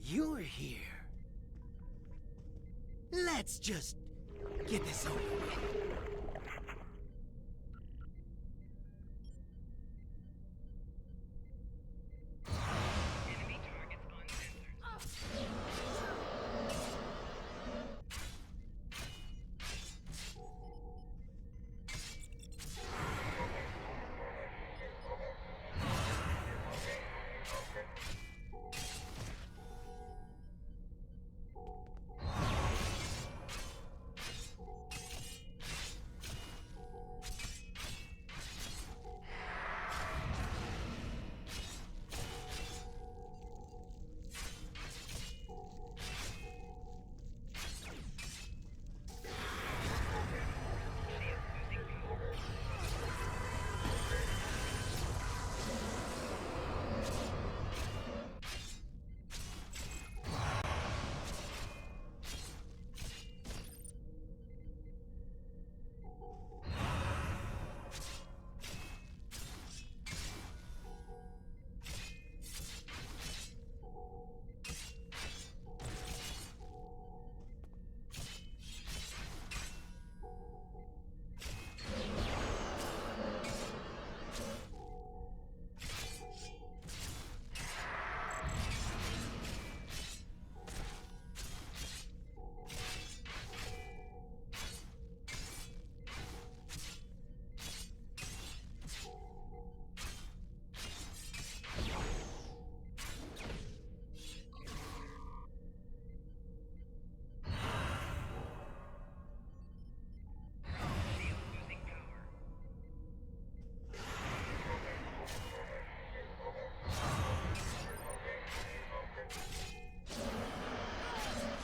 you're here. Let's just get this over with.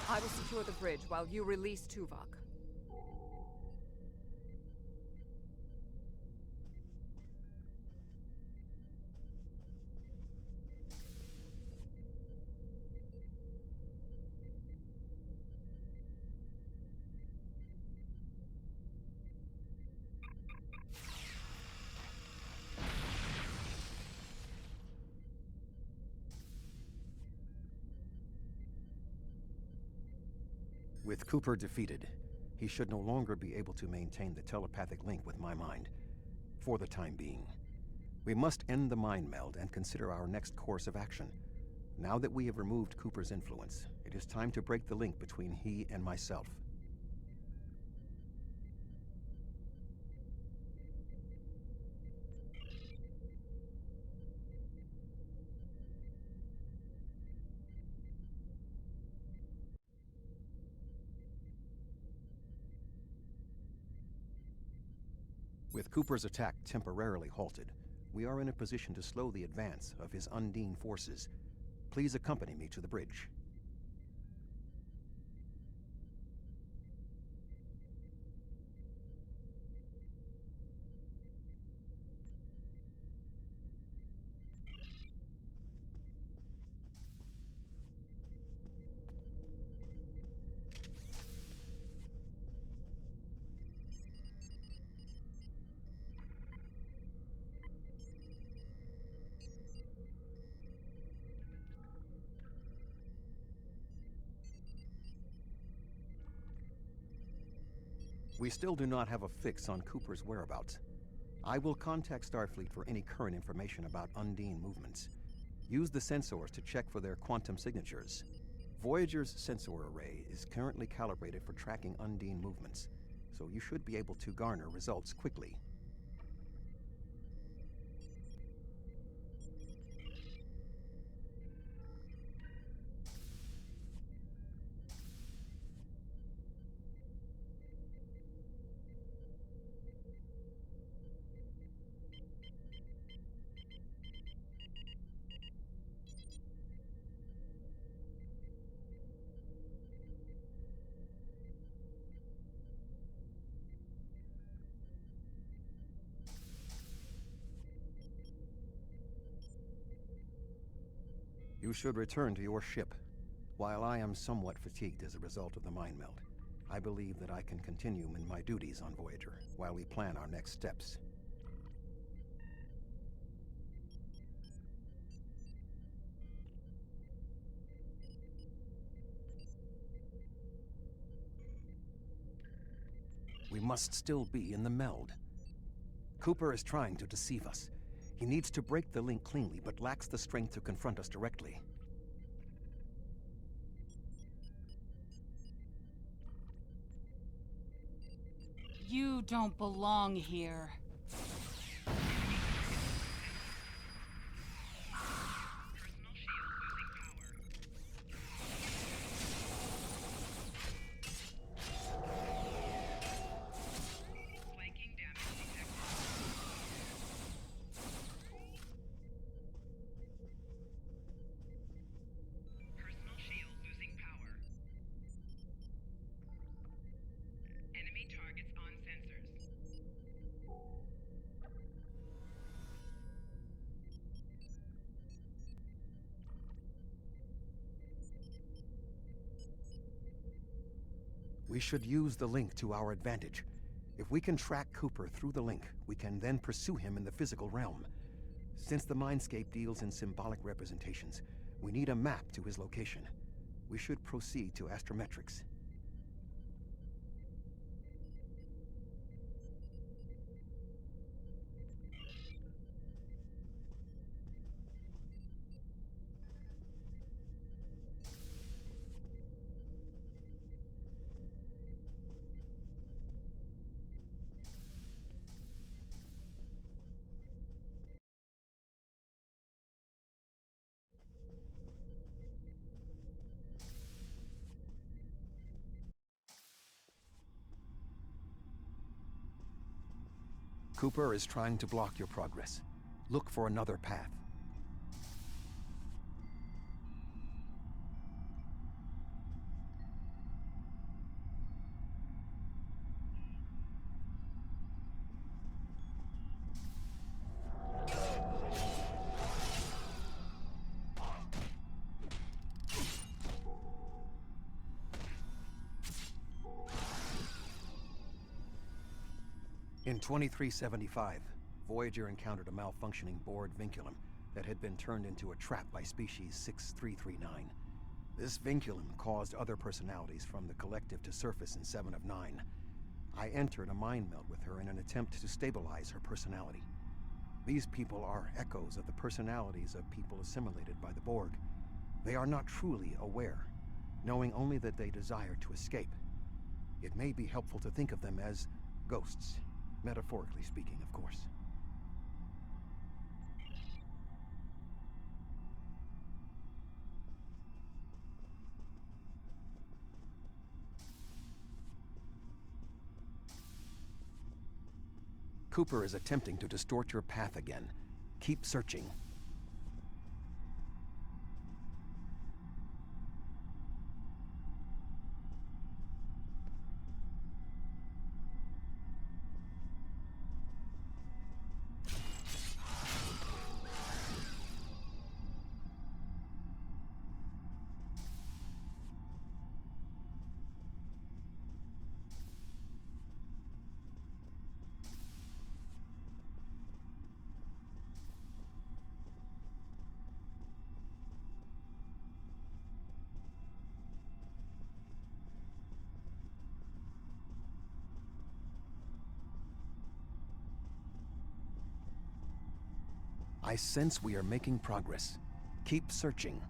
I will secure the bridge while you release Tuvok. With Cooper defeated, he should no longer be able to maintain the telepathic link with my mind, for the time being. We must end the mind meld and consider our next course of action. Now that we have removed Cooper's influence, it is time to break the link between he and myself. With Cooper's attack temporarily halted, we are in a position to slow the advance of his Undine forces. Please accompany me to the bridge. We still do not have a fix on Cooper's whereabouts. I will contact Starfleet for any current information about Undine movements. Use the sensors to check for their quantum signatures. Voyager's sensor array is currently calibrated for tracking Undine movements, so you should be able to garner results quickly. You should return to your ship. While I am somewhat fatigued as a result of the mind meld, I believe that I can continue in my duties on Voyager while we plan our next steps. must still be in the meld. Cooper is trying to deceive us. He needs to break the link cleanly, but lacks the strength to confront us directly. You don't belong here. We should use the link to our advantage. If we can track Cooper through the link, we can then pursue him in the physical realm. Since the Mindscape deals in symbolic representations, we need a map to his location. We should proceed to astrometrics. Cooper is trying to block your progress. Look for another path. In 2375, Voyager encountered a malfunctioning board vinculum that had been turned into a trap by species 6339. This vinculum caused other personalities from the Collective to surface in 7 of 9. I entered a mind meld with her in an attempt to stabilize her personality. These people are echoes of the personalities of people assimilated by the Borg. They are not truly aware, knowing only that they desire to escape. It may be helpful to think of them as ghosts. Metaphorically speaking, of course. Cooper is attempting to distort your path again. Keep searching. I sense we are making progress. Keep searching.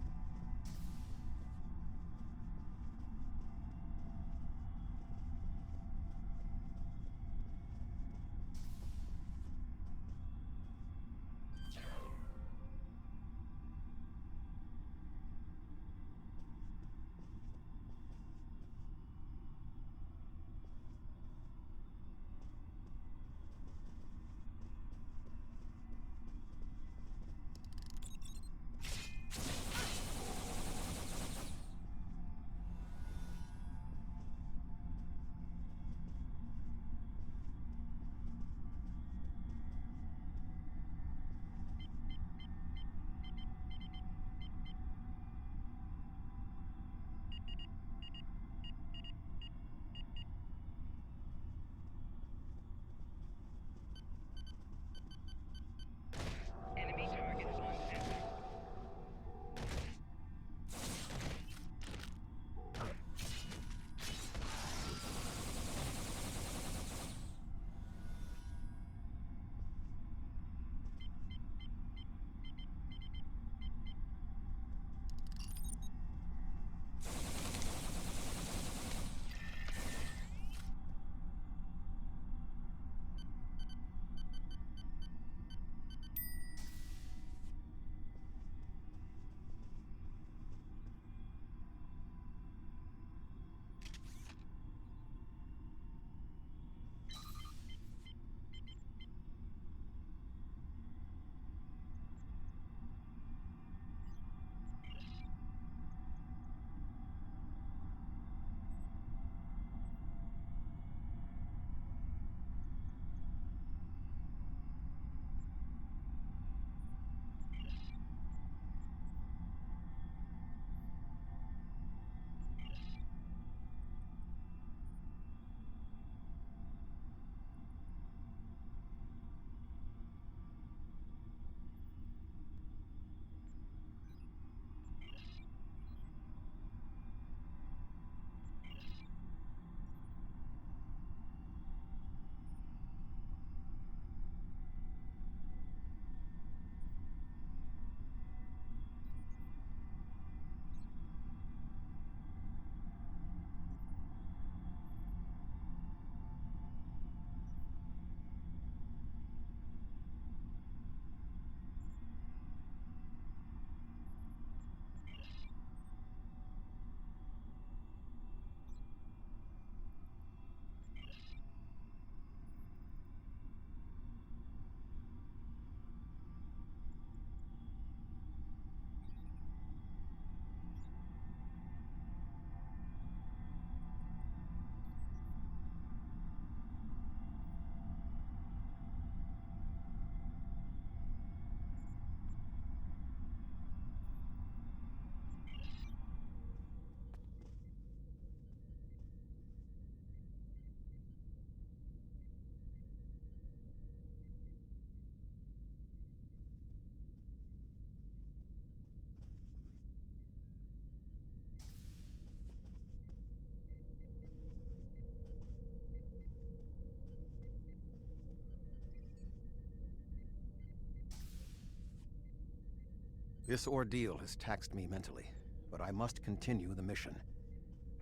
This ordeal has taxed me mentally, but I must continue the mission.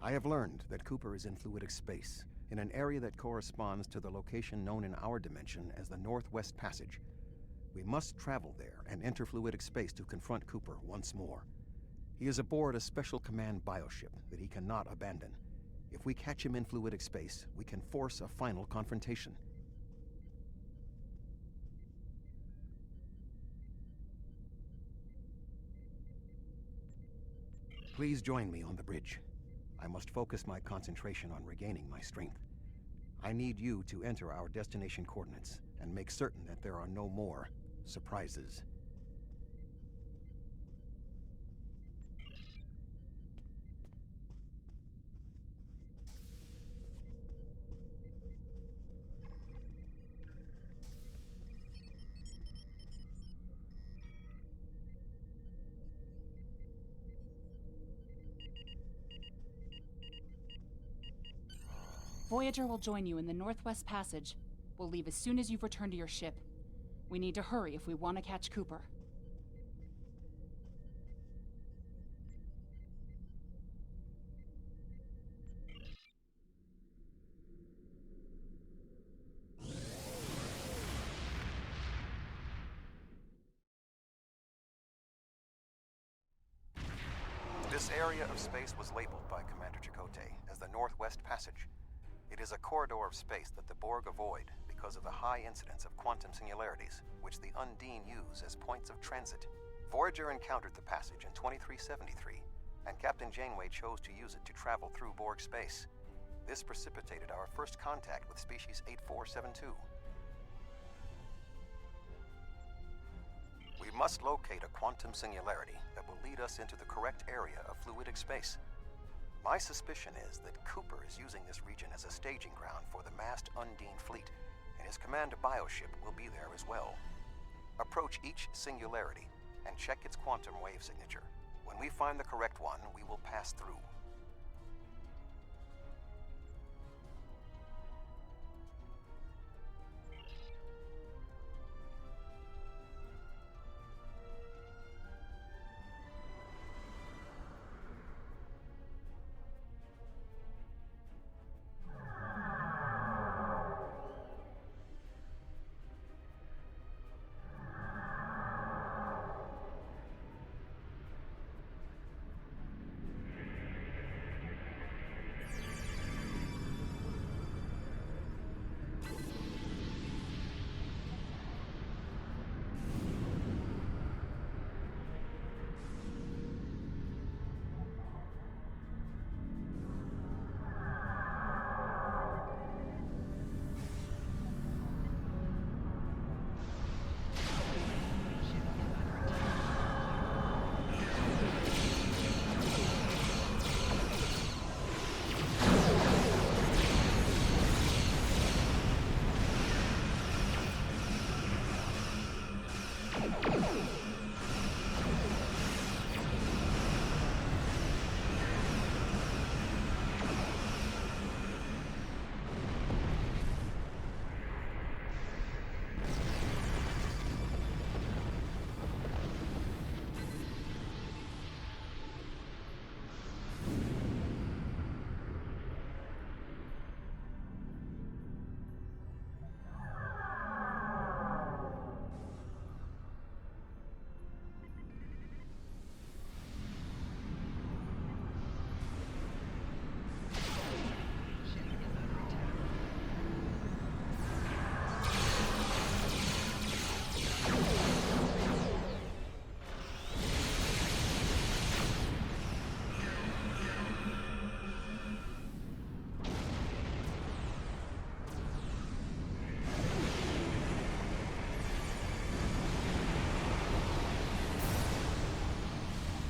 I have learned that Cooper is in fluidic space, in an area that corresponds to the location known in our dimension as the Northwest Passage. We must travel there and enter fluidic space to confront Cooper once more. He is aboard a special command bioship that he cannot abandon. If we catch him in fluidic space, we can force a final confrontation. Please join me on the bridge. I must focus my concentration on regaining my strength. I need you to enter our destination coordinates and make certain that there are no more surprises. Voyager will join you in the Northwest Passage. We'll leave as soon as you've returned to your ship. We need to hurry if we want to catch Cooper. This area of space was labeled by Commander Chakotay as the Northwest Passage. It is a corridor of space that the Borg avoid because of the high incidence of quantum singularities, which the Undine use as points of transit. Voyager encountered the passage in 2373, and Captain Janeway chose to use it to travel through Borg space. This precipitated our first contact with species 8472. We must locate a quantum singularity that will lead us into the correct area of fluidic space. My suspicion is that Cooper is using this region as a staging ground for the massed Undine fleet, and his command bioship will be there as well. Approach each singularity and check its quantum wave signature. When we find the correct one, we will pass through.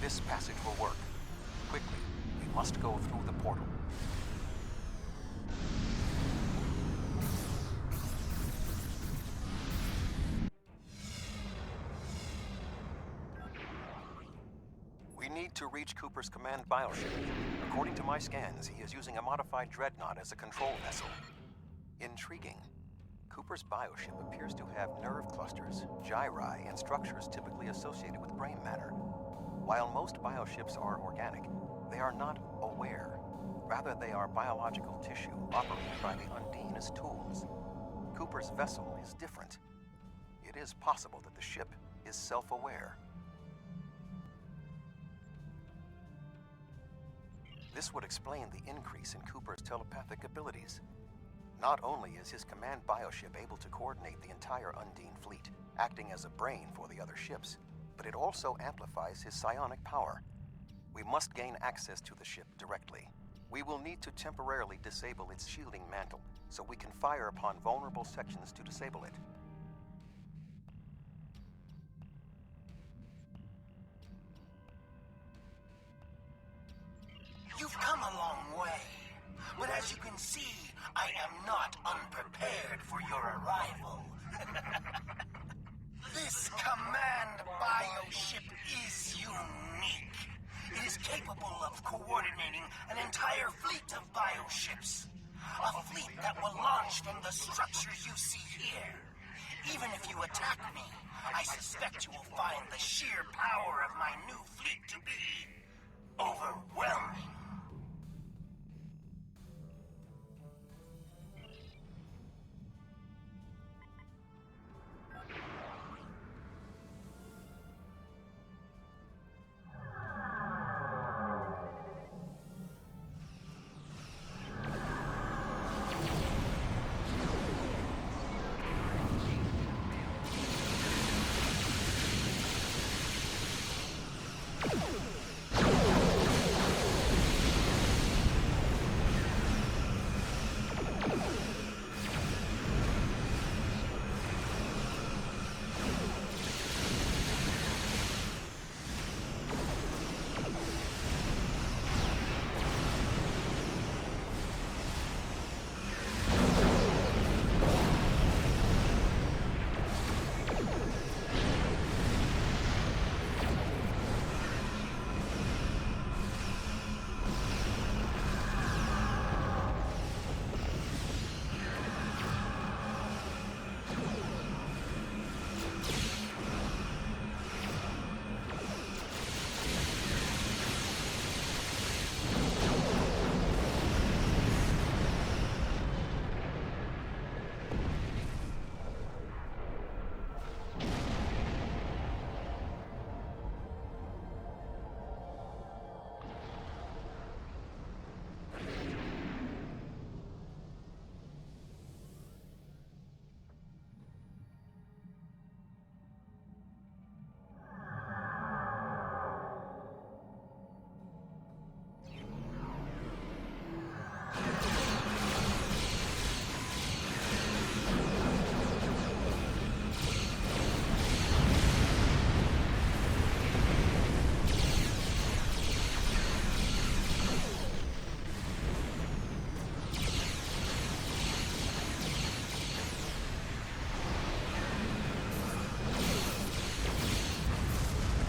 This passage will work. Quickly, we must go through the portal. We need to reach Cooper's command bioship. According to my scans, he is using a modified dreadnought as a control vessel. Intriguing. Cooper's bioship appears to have nerve clusters, gyri, and structures typically associated with brain matter. While most bioships are organic, they are not aware. Rather, they are biological tissue operated by the Undine as tools. Cooper's vessel is different. It is possible that the ship is self-aware. This would explain the increase in Cooper's telepathic abilities. Not only is his command bioship able to coordinate the entire Undine fleet, acting as a brain for the other ships, but it also amplifies his psionic power. We must gain access to the ship directly. We will need to temporarily disable its shielding mantle, so we can fire upon vulnerable sections to disable it. You've come a long way, but as you can see, I am not unprepared for your arrival. This command bioship is unique. It is capable of coordinating an entire fleet of bioships. A fleet that will launch from the structures you see here. Even if you attack me, I suspect you will find the sheer power of my new fleet to be overwhelming.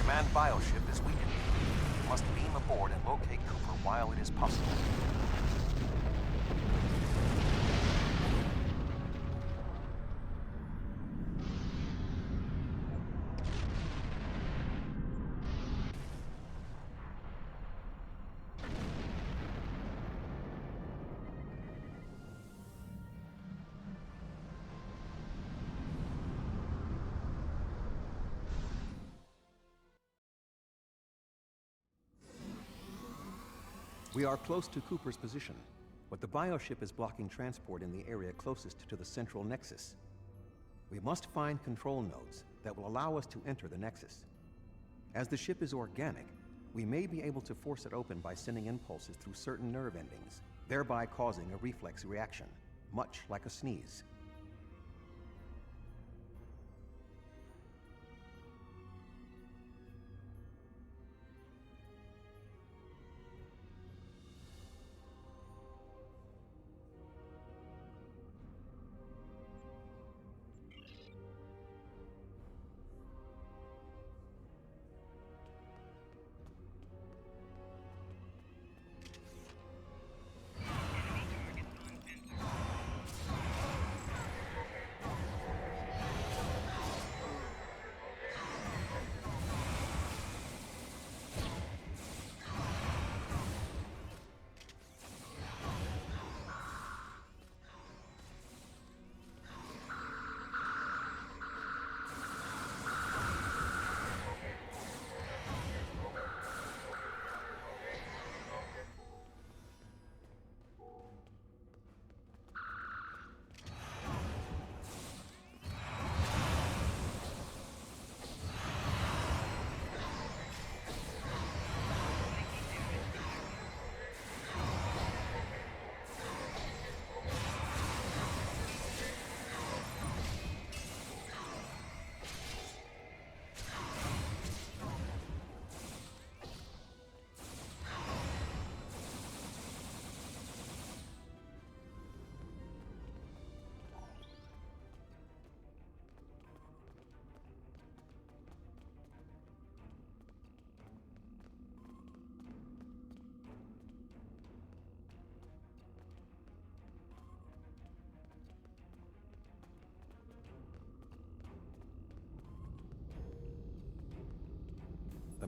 Command bioship is weakened. We must beam aboard and locate Cooper while it is possible. We are close to Cooper's position, but the bioship is blocking transport in the area closest to the central nexus. We must find control nodes that will allow us to enter the nexus. As the ship is organic, we may be able to force it open by sending impulses through certain nerve endings, thereby causing a reflex reaction, much like a sneeze.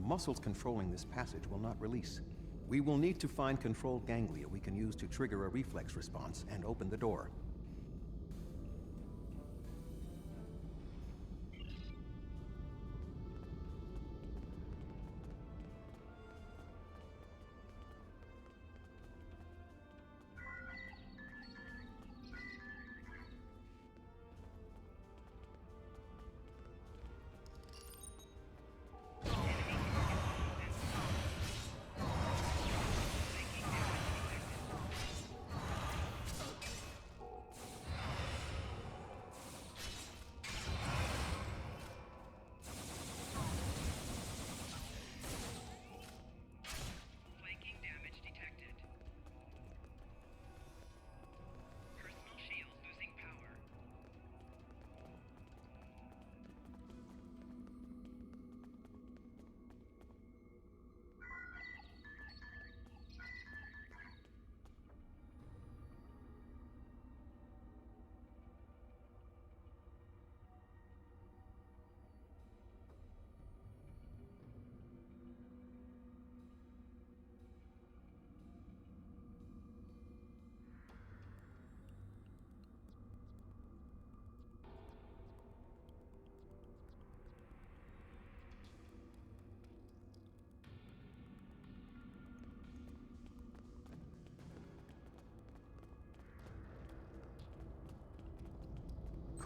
muscles controlling this passage will not release. We will need to find controlled ganglia we can use to trigger a reflex response and open the door.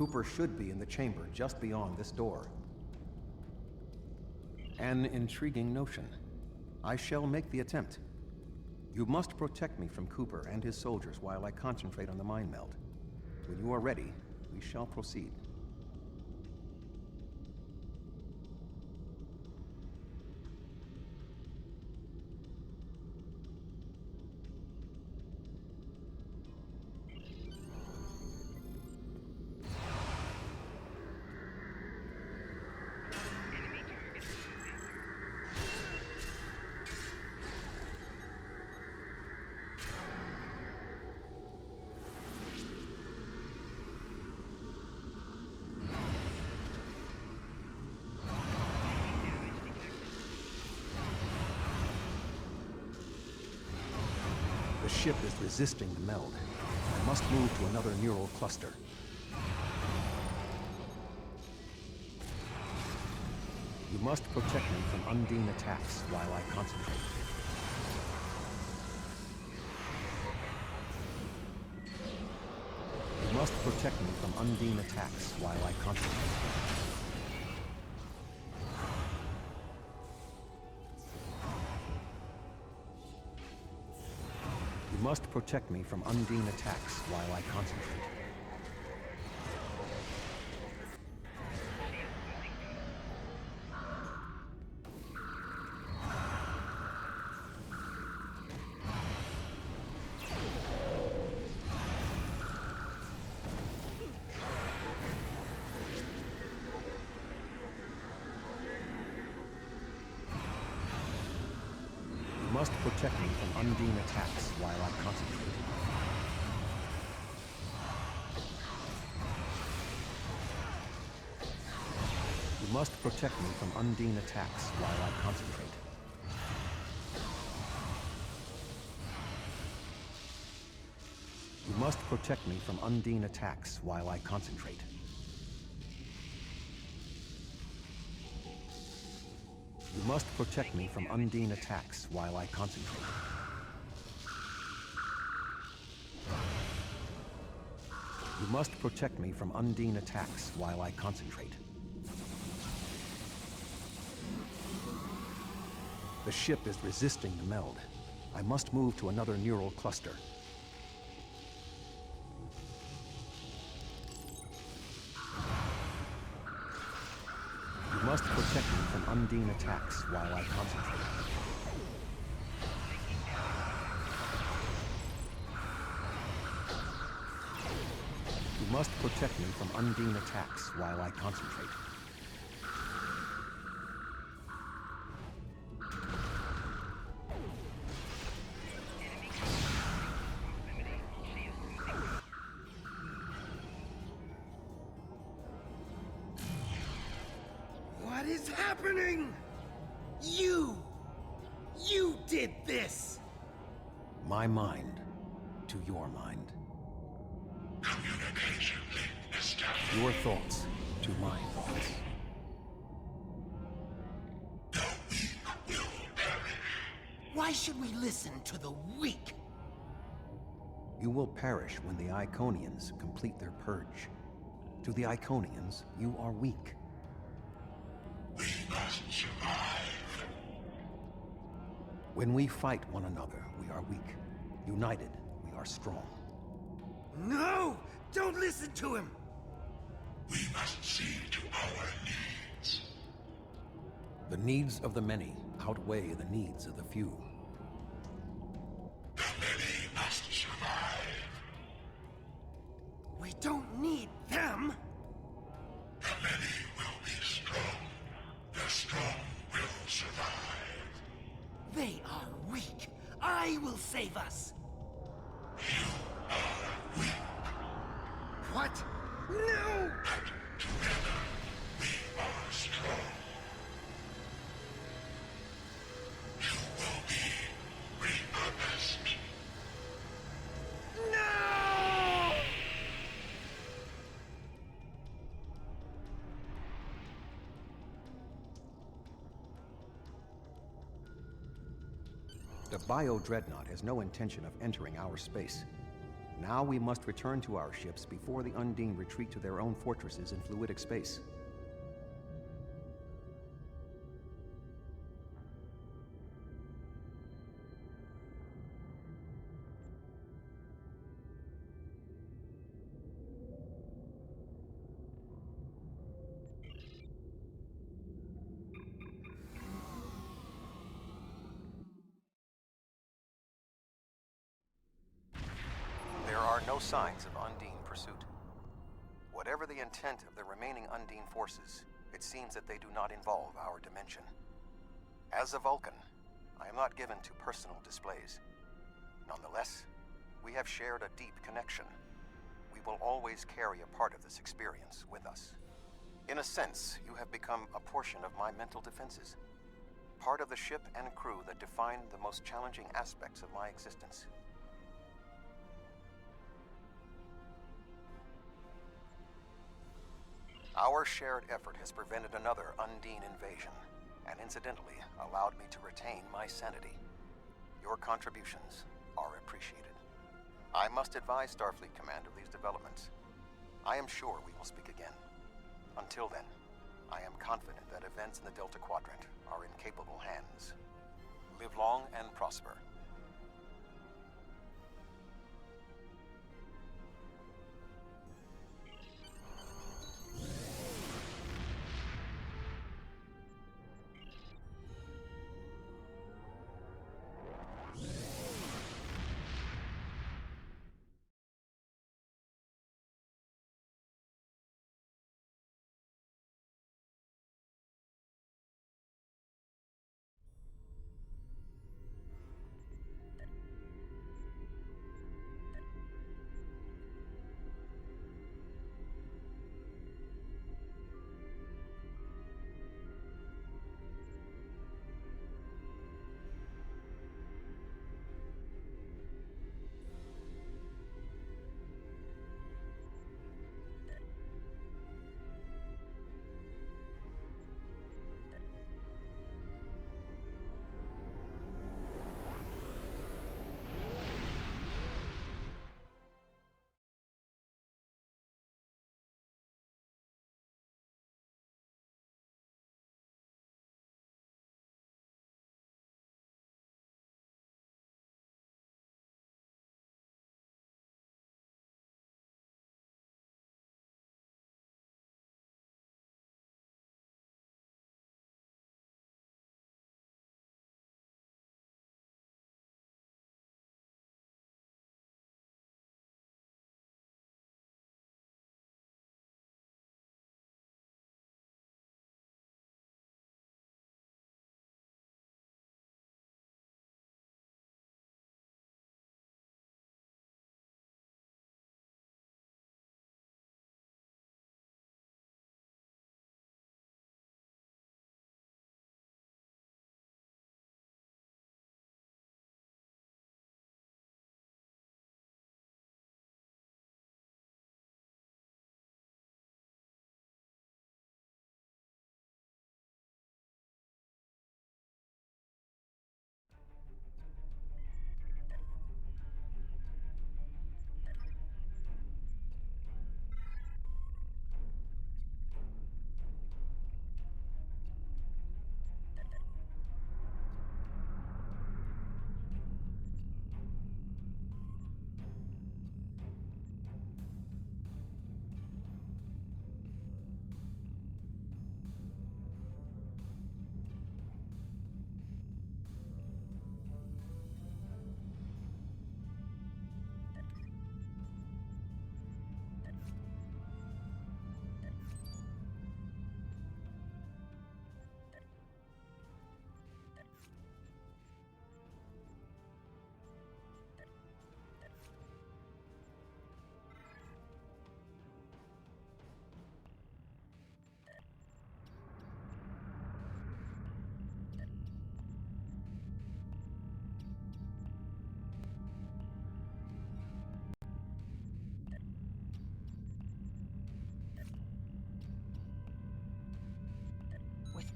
Cooper should be in the chamber just beyond this door. An intriguing notion. I shall make the attempt. You must protect me from Cooper and his soldiers while I concentrate on the mind meld. When you are ready, we shall proceed. The ship is resisting the meld. I must move to another neural cluster. You must protect me from Undine attacks while I concentrate. You must protect me from Undine attacks while I concentrate. You must protect me from Undine attacks while I concentrate. You must protect me from Undine attacks while I concentrate. You must protect me from Undine attacks while I concentrate. You must protect me from Undine attacks while I concentrate. You must protect me from Undine attacks while I concentrate. You must protect me from Undine attacks while I concentrate. The ship is resisting the meld. I must move to another neural cluster. You must protect me from Undine attacks while I concentrate. You must protect me from Undine attacks while I concentrate. What is happening? You! You did this! My mind to your mind. Communication link established. Your thoughts to my thoughts. The weak will perish. Why should we listen to the weak? You will perish when the Iconians complete their purge. To the Iconians, you are weak. We must survive. When we fight one another, we are weak. United, we are strong. No! Don't listen to him! We must see to our needs. The needs of the many outweigh the needs of the few. The many must survive. We don't need them! The many will be strong. The strong will survive. They are weak. I will save us! You are weak. What? No! But together we are strong. You will be repurposed. No! The Bio-Dreadnought has no intention of entering our space. Now we must return to our ships before the Undine retreat to their own fortresses in fluidic space. There are no signs of Undine pursuit. Whatever the intent of the remaining Undine forces, it seems that they do not involve our dimension. As a Vulcan, I am not given to personal displays. Nonetheless, we have shared a deep connection. We will always carry a part of this experience with us. In a sense, you have become a portion of my mental defenses. Part of the ship and crew that define the most challenging aspects of my existence. Our shared effort has prevented another Undine invasion, and incidentally allowed me to retain my sanity. Your contributions are appreciated. I must advise Starfleet Command of these developments. I am sure we will speak again. Until then, I am confident that events in the Delta Quadrant are in capable hands. Live long and prosper.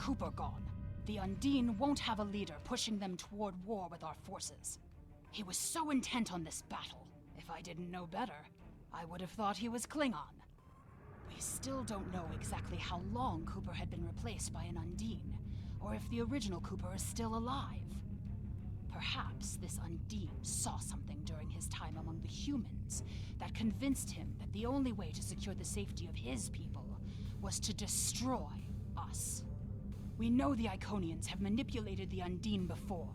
Cooper gone, the Undine won't have a leader pushing them toward war with our forces. He was so intent on this battle. If I didn't know better, I would have thought he was Klingon. We still don't know exactly how long Cooper had been replaced by an Undine, or if the original Cooper is still alive. Perhaps this Undine saw something during his time among the humans that convinced him that the only way to secure the safety of his people was to destroy us. We know the Iconians have manipulated the Undine before.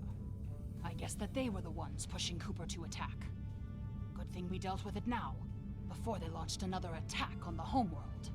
I guess that they were the ones pushing Cooper to attack. Good thing we dealt with it now, before they launched another attack on the homeworld.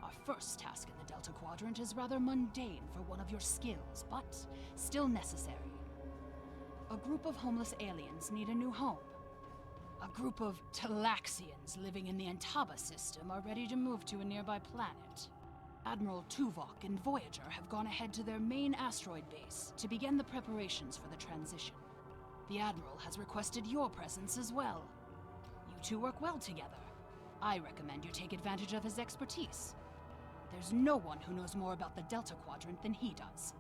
Our first task in the Delta Quadrant is rather mundane for one of your skills, but still necessary. A group of homeless aliens need a new home. A group of Talaxians living in the Antaba system are ready to move to a nearby planet. Admiral Tuvok and Voyager have gone ahead to their main asteroid base to begin the preparations for the transition. The Admiral has requested your presence as well. You two work well together. I recommend you take advantage of his expertise. There's no one who knows more about the Delta Quadrant than he does.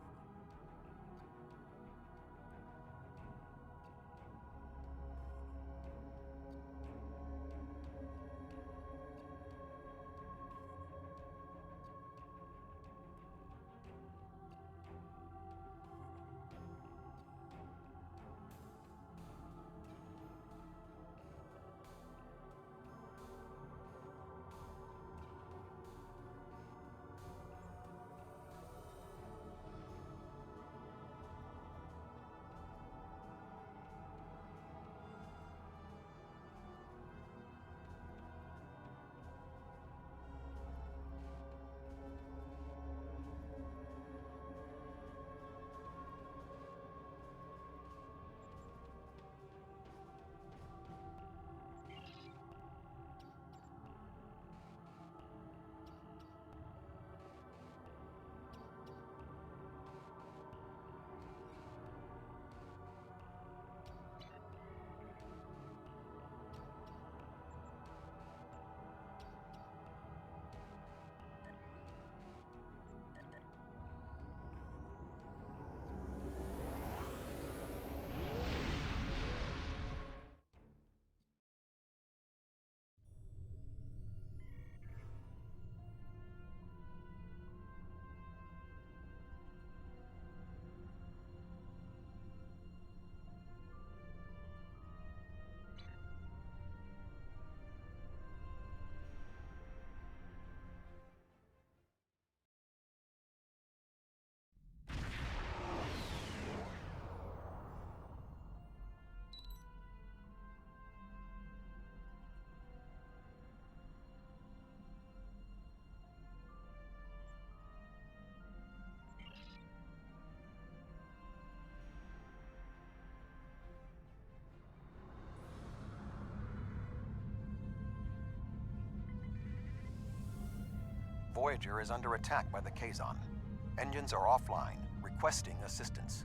Voyager is under attack by the Kazon. Engines are offline, requesting assistance.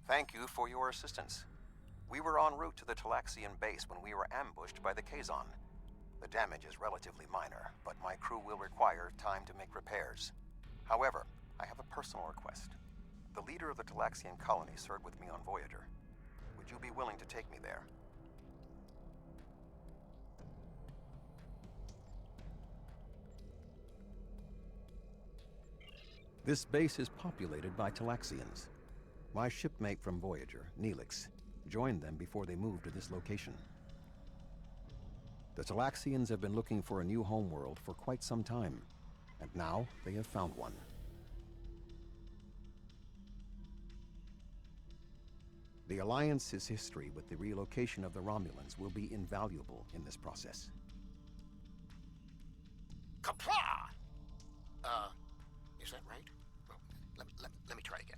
Thank you for your assistance. We were en route to the Talaxian base when we were ambushed by the Kazon. The damage is relatively minor, but my crew will require time to make repairs. However, I have a personal request. The leader of the Talaxian colony served with me on Voyager. Would you be willing to take me there? This base is populated by Talaxians. My shipmate from Voyager, Neelix, joined them before they moved to this location. The Talaxians have been looking for a new homeworld for quite some time, and now they have found one. The Alliance's history with the relocation of the Romulans will be invaluable in this process. Kapla! Is that right? Well, let me try again.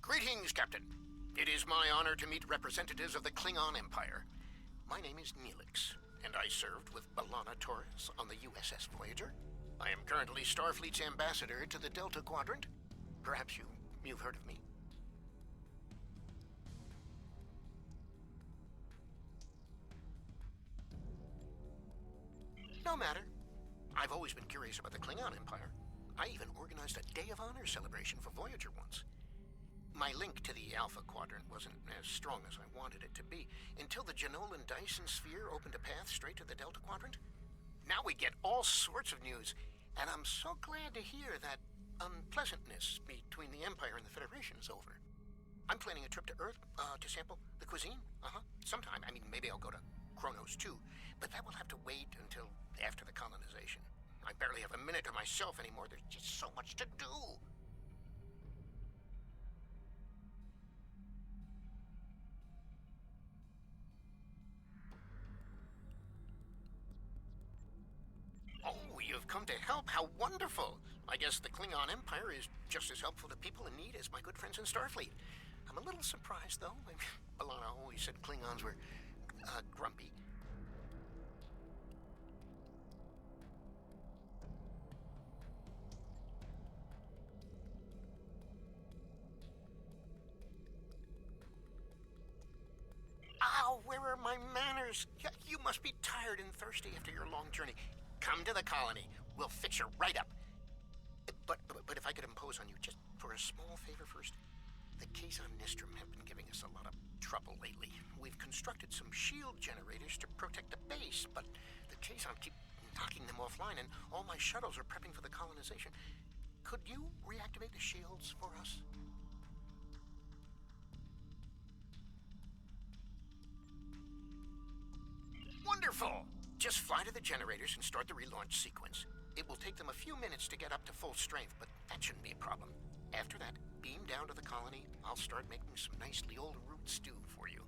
Greetings, Captain. It is my honor to meet representatives of the Klingon Empire. My name is Neelix, and I served with B'Elanna Torres on the USS Voyager. I am currently Starfleet's ambassador to the Delta Quadrant. Perhaps you've heard of me. No matter. I've always been curious about the Klingon Empire. I even organized a Day of Honor celebration for Voyager once. My link to the Alpha Quadrant wasn't as strong as I wanted it to be, until the Jenolan Dyson Sphere opened a path straight to the Delta Quadrant. Now we get all sorts of news, and I'm so glad to hear that unpleasantness between the Empire and the Federation is over. I'm planning a trip to Earth to sample the cuisine. Sometime. I mean, maybe I'll go to Kronos too, but that will have to wait until after the colonization. I barely have a minute to myself anymore. There's just so much to do. Oh, you've come to help. How wonderful. I guess the Klingon Empire is just as helpful to people in need as my good friends in Starfleet. I'm a little surprised, though. B'Elanna always said Klingons were grumpy. Ow, where are my manners? You must be tired and thirsty after your long journey. Come to the colony. We'll fix you right up. But if I could impose on you just for a small favor first. The Kazon Nistrum have been giving us a lot of trouble lately. We've constructed some shield generators to protect the base, but the Kazon keep knocking them offline, and all my shuttles are prepping for the colonization. Could you reactivate the shields for us? Wonderful! Just fly to the generators and start the relaunch sequence. It will take them a few minutes to get up to full strength, but that shouldn't be a problem. After that, beam down to the colony. I'll start making some nicely old root stew for you.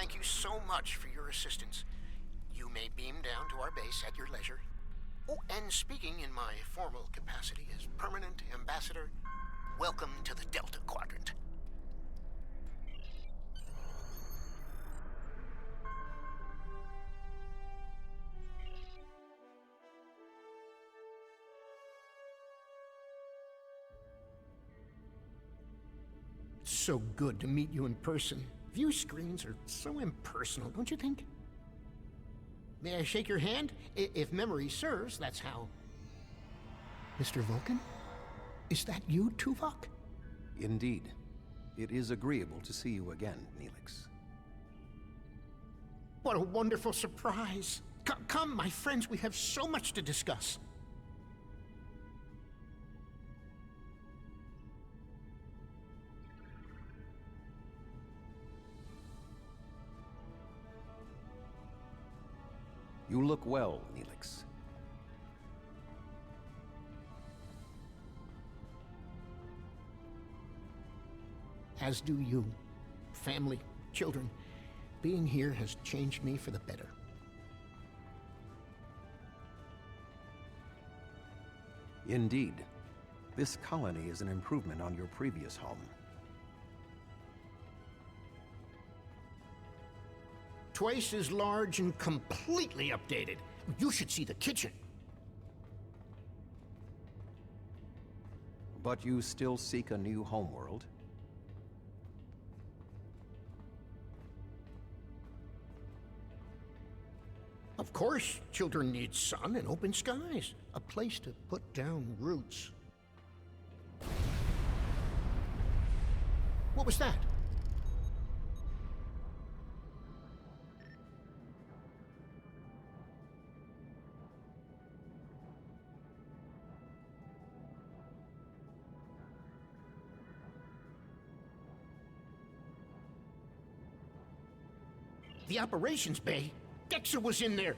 thank you so much for your assistance. You may beam down to our base at your leisure. Oh, and speaking in my formal capacity as permanent ambassador, welcome to the Delta Quadrant. It's so good to meet you in person. View screens are so impersonal, don't you think? May I shake your hand? If memory serves, that's how. Mr. Vulcan? Is that you, Tuvok? Indeed. It is agreeable to see you again, Neelix. What a wonderful surprise! Come, my friends, we have so much to discuss. You look well, Neelix. As do you. Family, children. Being here has changed me for the better. Indeed. This colony is an improvement on your previous home. Twice as large and completely updated. You should see the kitchen. But you still seek a new homeworld? Of course, children need sun and open skies. A place to put down roots. What was that? The operations bay? Dexter was in there!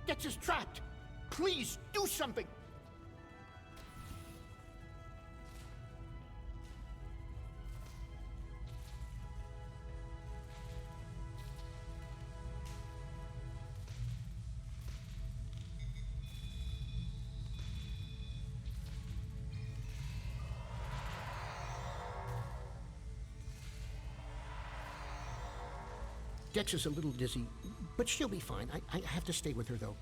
Dexter's trapped! Please, do something! Dex is a little dizzy, but she'll be fine. I have to stay with her, though.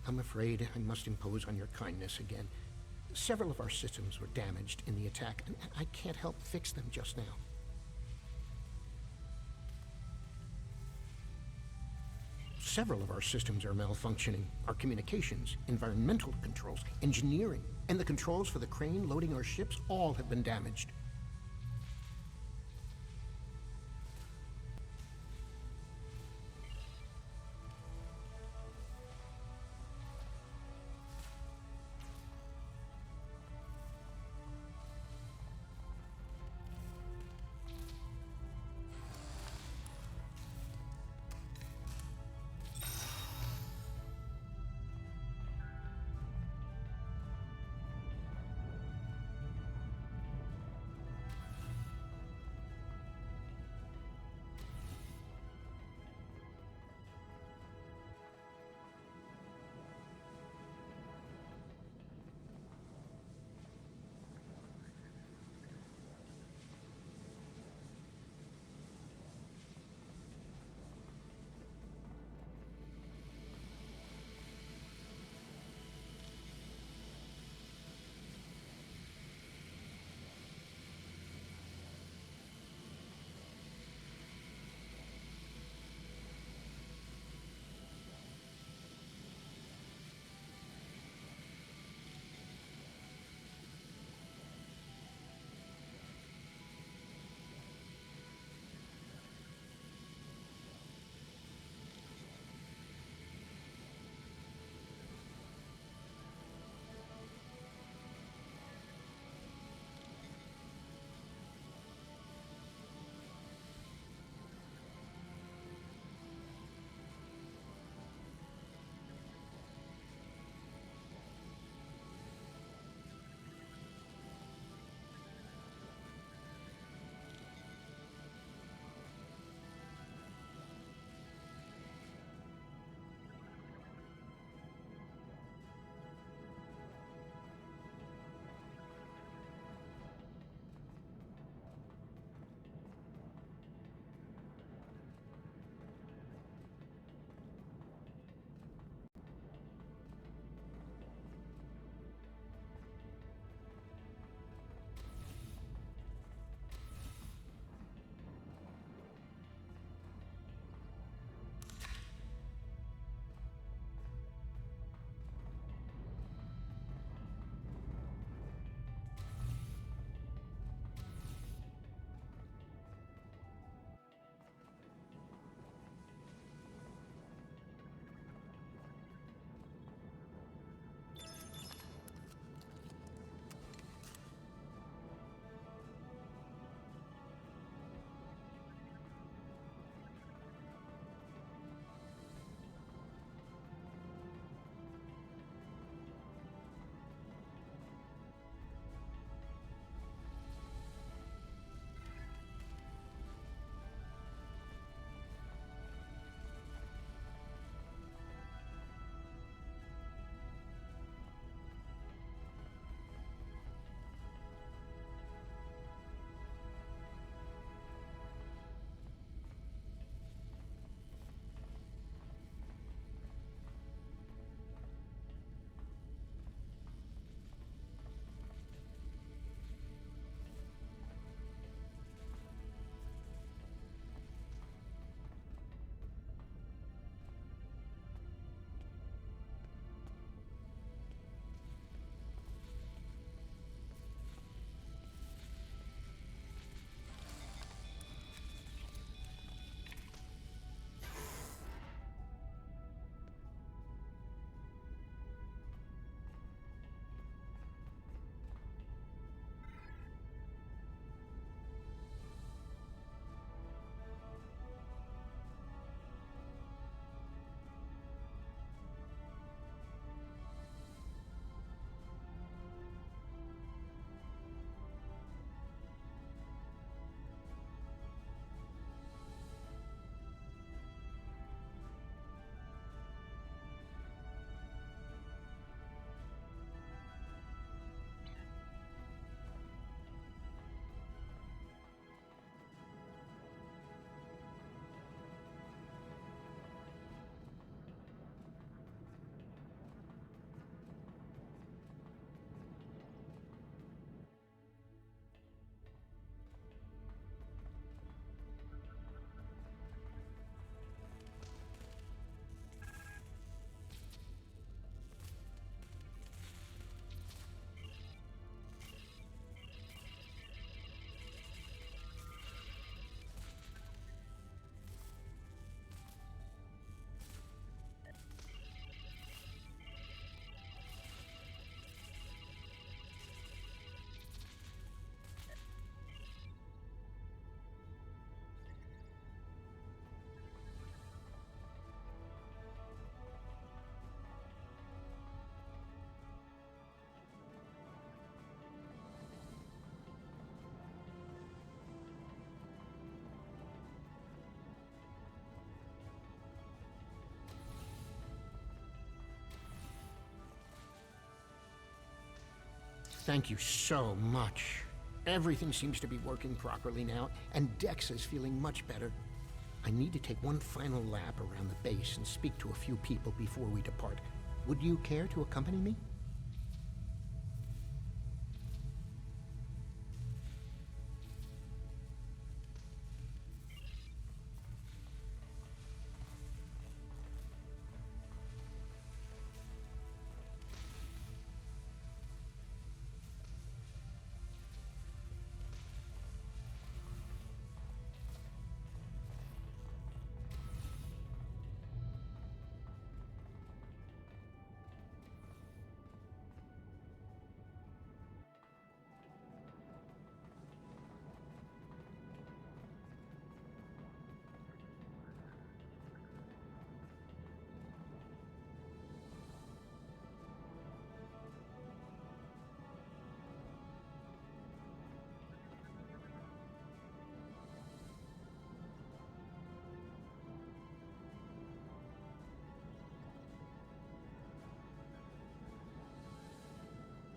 I'm afraid I must impose on your kindness again. Several of our systems were damaged in the attack, and I can't help fix them just now. Several of our systems are malfunctioning. Our communications, environmental controls, engineering, and the controls for the crane loading our ships all have been damaged. Thank you so much. Everything seems to be working properly now, and Dex is feeling much better. I need to take one final lap around the base and speak to a few people before we depart. Would you care to accompany me?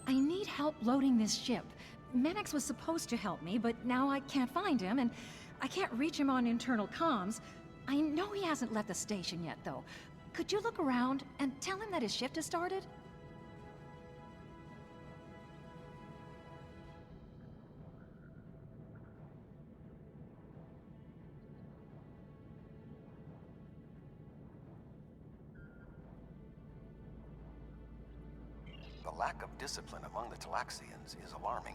I need help loading this ship. Mannix was supposed to help me, but now I can't find him, and I can't reach him on internal comms. I know he hasn't left the station yet, though. Could you look around and tell him that his shift has started? The lack of discipline among the Talaxians is alarming.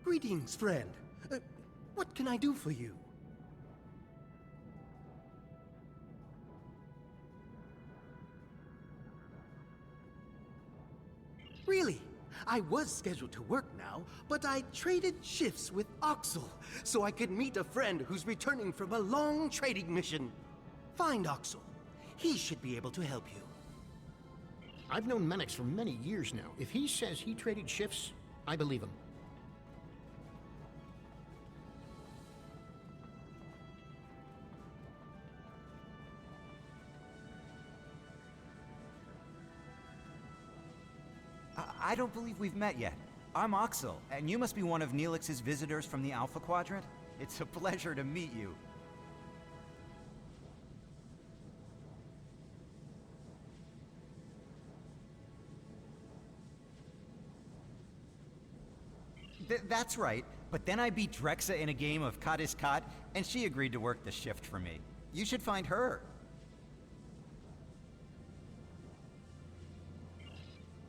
Greetings, friend. What can I do for you? Really? I was scheduled to work now, but I traded shifts with Oxel so I could meet a friend who's returning from a long trading mission. Find Oxel. He should be able to help you. I've known Mannix for many years now. If he says he traded shifts, I believe him. I don't believe we've met yet. I'm Oxel, and you must be one of Neelix's visitors from the Alpha Quadrant. It's a pleasure to meet you. That's right, but then I beat Drexa in a game of Kat is Kat, and she agreed to work the shift for me. You should find her.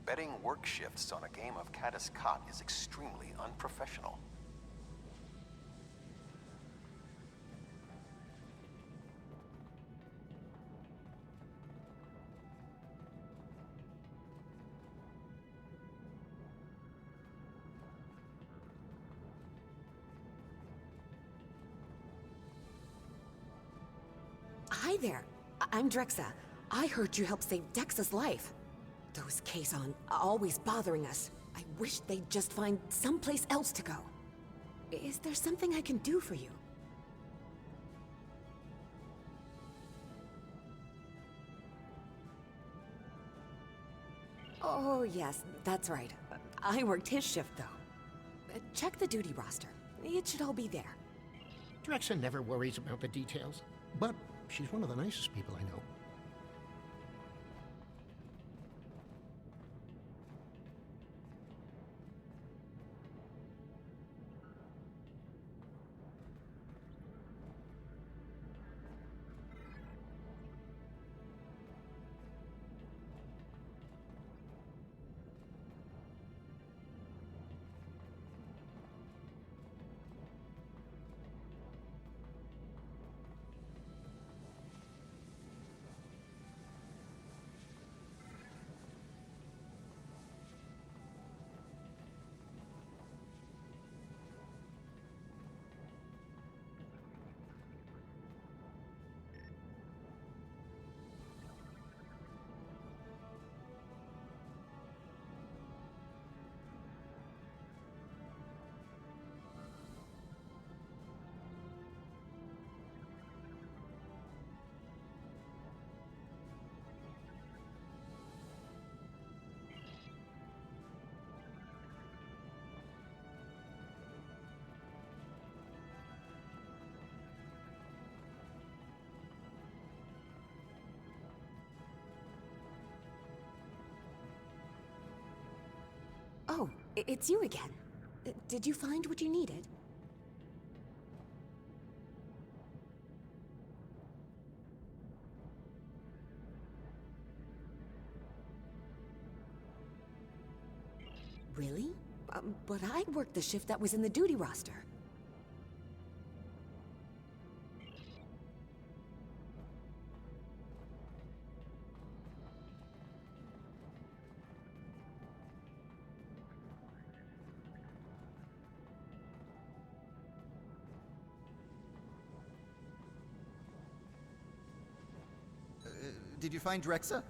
Betting work shifts on a game of Caddis Cot is extremely unprofessional. Hi there. I'm Drexa. I heard you helped save Dex's life. Those Kazon always bothering us. I wish they'd just find someplace else to go. Is there something I can do for you? Oh, yes, that's right. I worked his shift, though. Check the duty roster. It should all be there. Drexa never worries about the details, but she's one of the nicest people I know. It's you again. Did you find what you needed? Really? But I worked the shift that was in the duty roster. Did you find Drexa?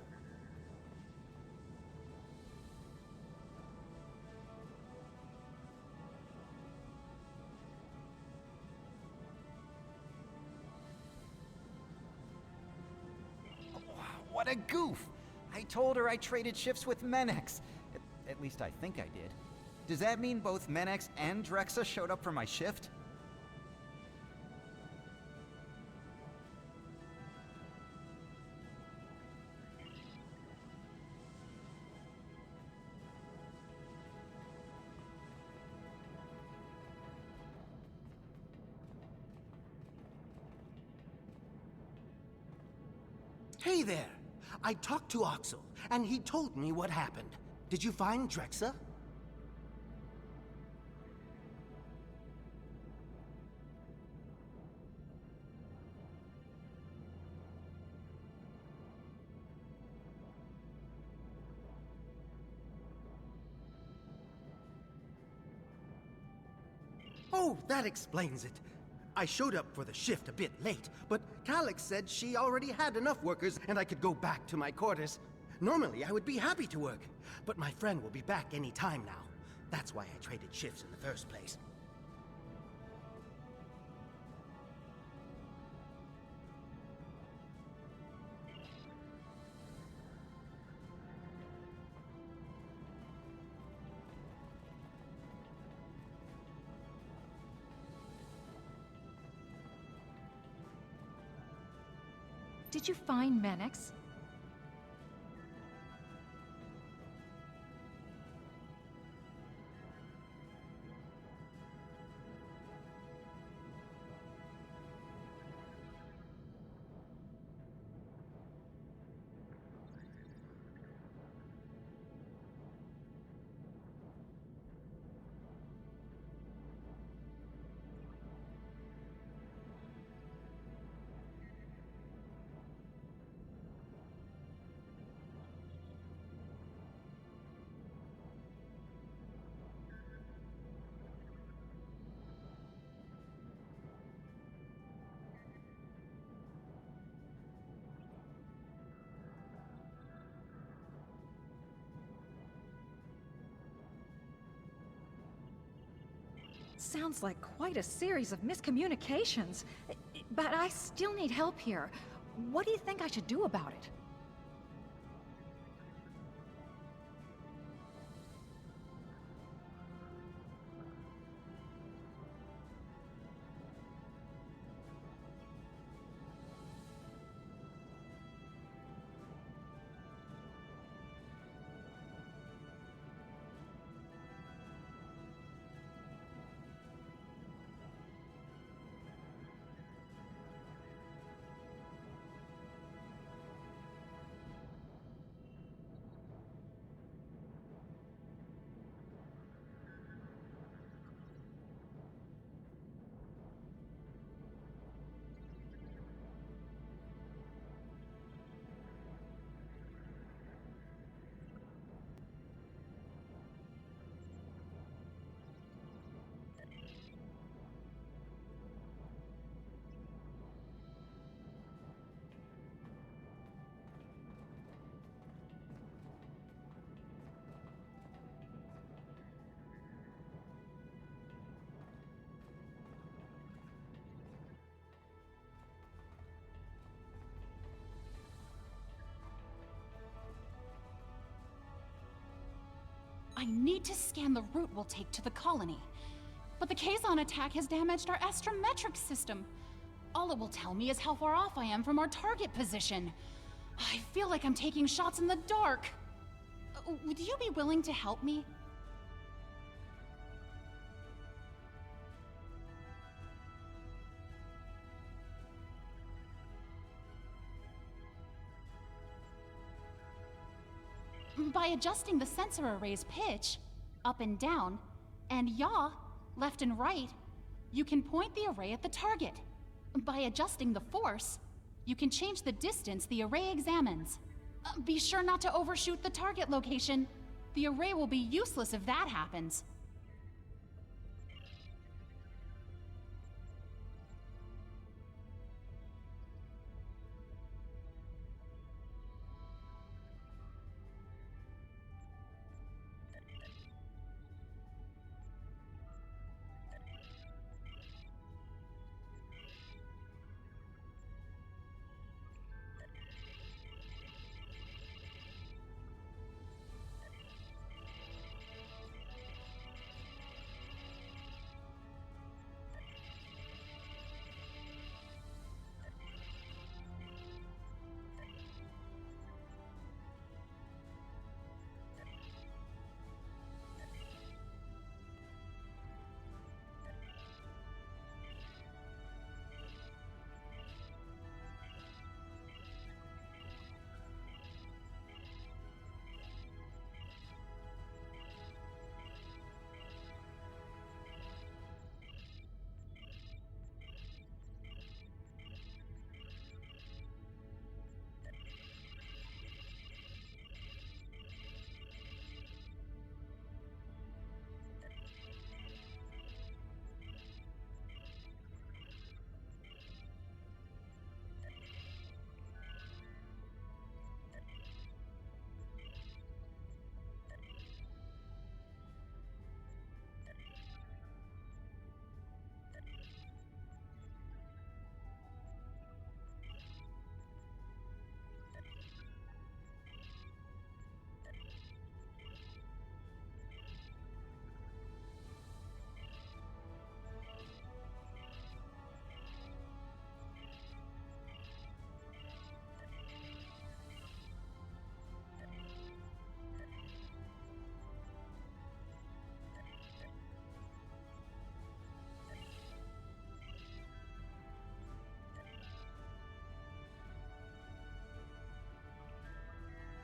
What a goof! I told her I traded shifts with Menex. At least I think I did. Does that mean both Menex and Drexa showed up for my shift? Hey there! I talked to Oxel, and he told me what happened. Did you find Drexa? Oh, that explains it. I showed up for the shift a bit late, but Calyx said she already had enough workers and I could go back to my quarters. Normally, I would be happy to work, but my friend will be back any time now. That's why I traded shifts in the first place. Did you find Menex? Sounds like quite a series of miscommunications. But I still need help here. What do you think I should do about it? I need to scan the route we'll take to the colony. But the Kazon attack has damaged our astrometric system. All it will tell me is how far off I am from our target position. I feel like I'm taking shots in the dark. Would you be willing to help me? by adjusting the sensor array's pitch, up and down, and yaw, left and right, you can point the array at the target. By adjusting the force, you can change the distance the array examines. Be sure not to overshoot the target location. The array will be useless if that happens.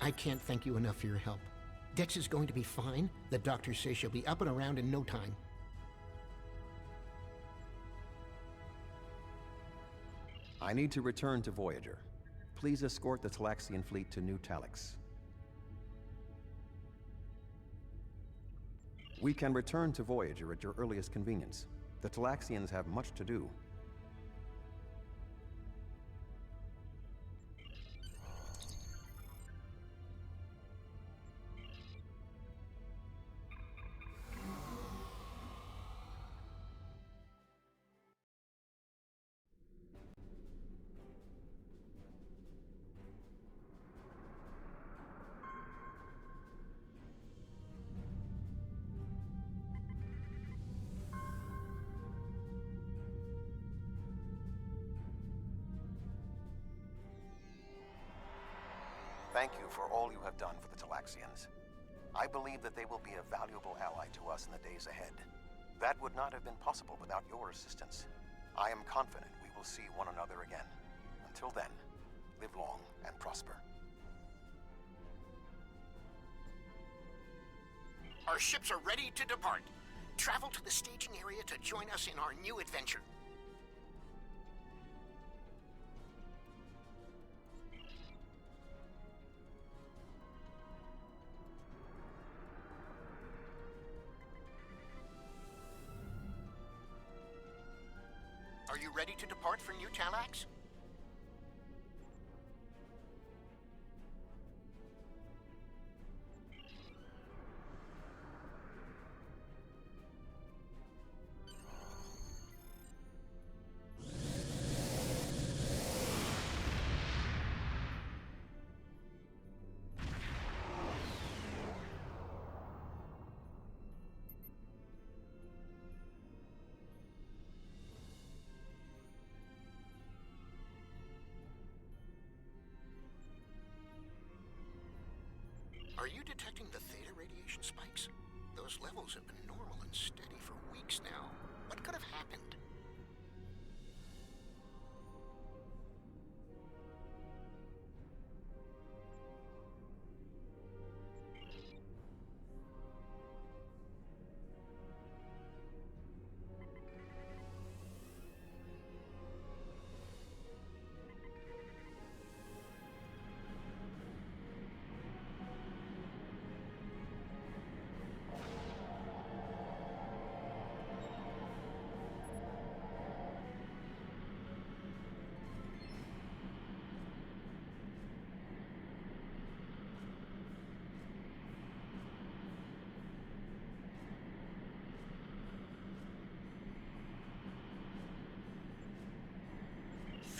I can't thank you enough for your help. Dex is going to be fine. The doctors say she'll be up and around in no time. I need to return to Voyager. Please escort the Talaxian fleet to New Talix. We can return to Voyager at your earliest convenience. The Talaxians have much to do. Thank you for all you have done for the Talaxians. I believe that they will be a valuable ally to us in the days ahead. That would not have been possible without your assistance. I am confident we will see one another again. Until then, live long and prosper. Our ships are ready to depart. Travel to the staging area to join us in our new adventure. Are you ready to depart for New Talax? Are you detecting the theta radiation spikes? Those levels have been normal and steady for weeks now. What could have happened?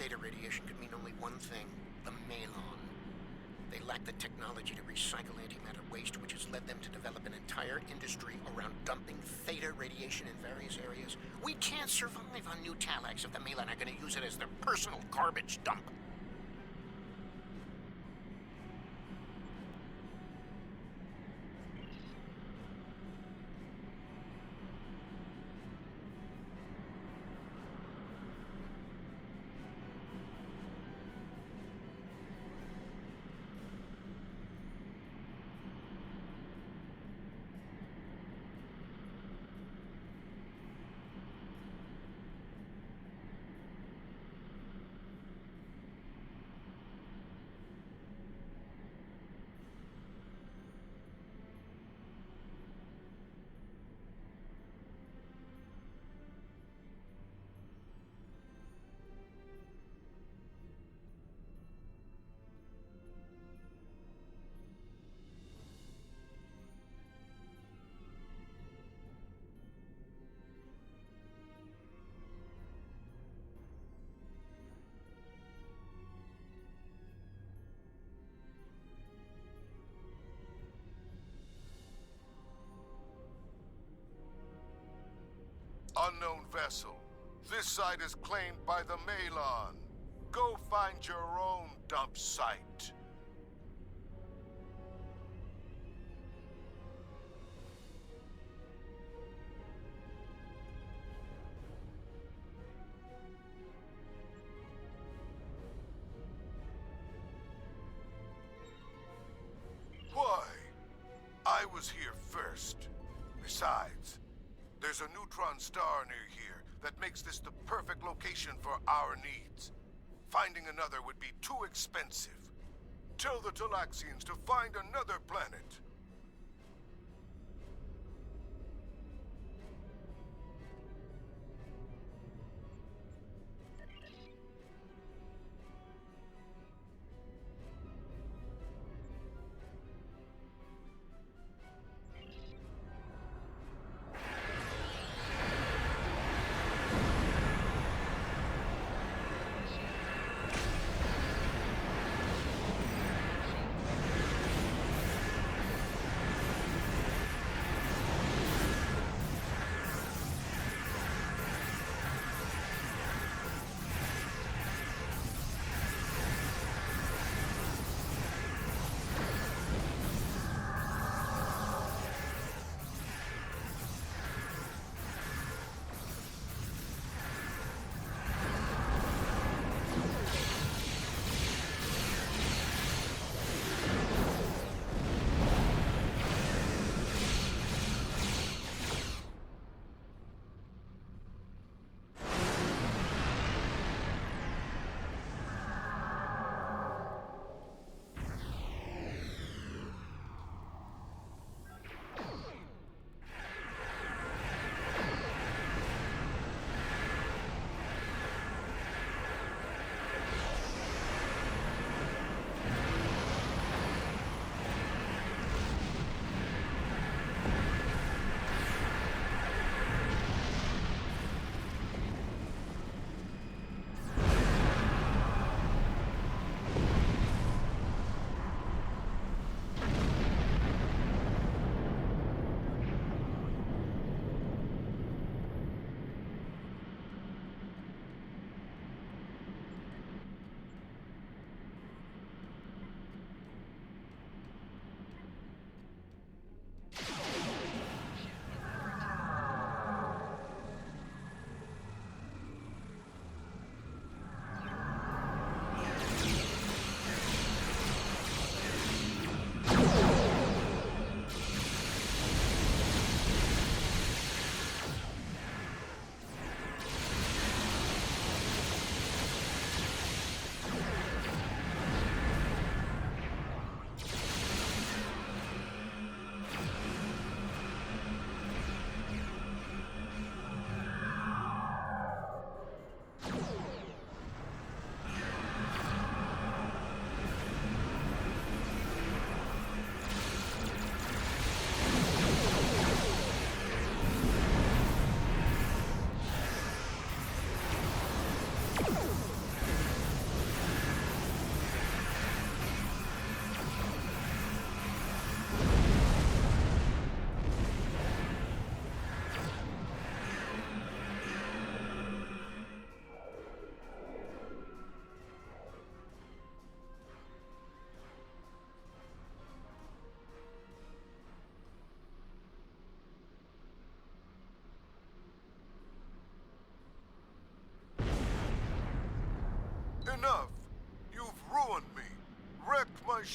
theta radiation could mean only one thing: the Malon. They lack the technology to recycle antimatter waste, which has led them to develop an entire industry around dumping theta radiation in various areas. We can't survive on New Talax if the Malon are going to use it as their personal garbage dump. Unknown vessel. This site is claimed by the Malon. Go find your own dump site. Why? I was here first. Besides, there's a neutron star near here that makes this the perfect location for our needs. Finding another would be too expensive. Tell the Talaxians to find another planet.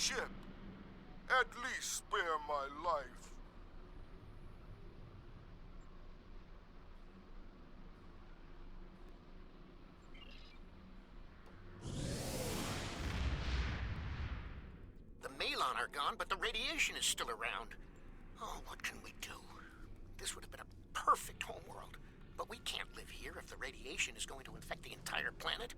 ship. At least spare my life. The Malon are gone, but the radiation is still around. Oh, what can we do? This would have been a perfect homeworld. But we can't live here if the radiation is going to infect the entire planet.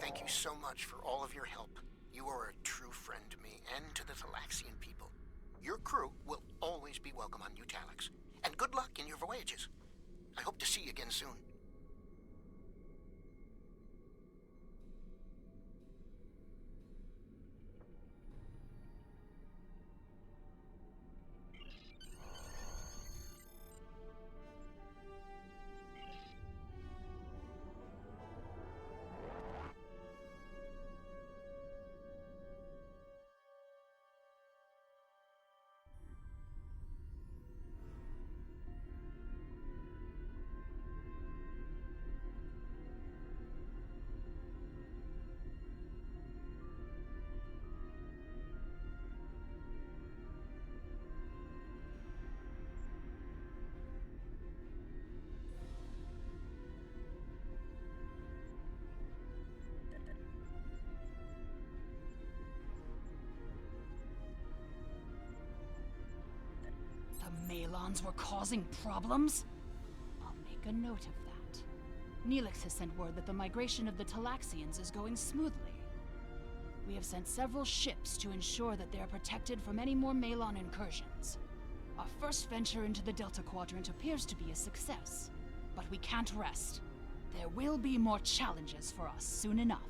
Thank you so much for all of your help. You are a true friend to me and to the Thalaxian people. Your crew will always be welcome on New Talax. And good luck in your voyages. I hope to see you again soon. The Malons were causing problems? I'll make a note of that. Neelix has sent word that the migration of the Talaxians is going smoothly. We have sent several ships to ensure that they are protected from any more Malon incursions. Our first venture into the Delta Quadrant appears to be a success, but we can't rest. There will be more challenges for us soon enough.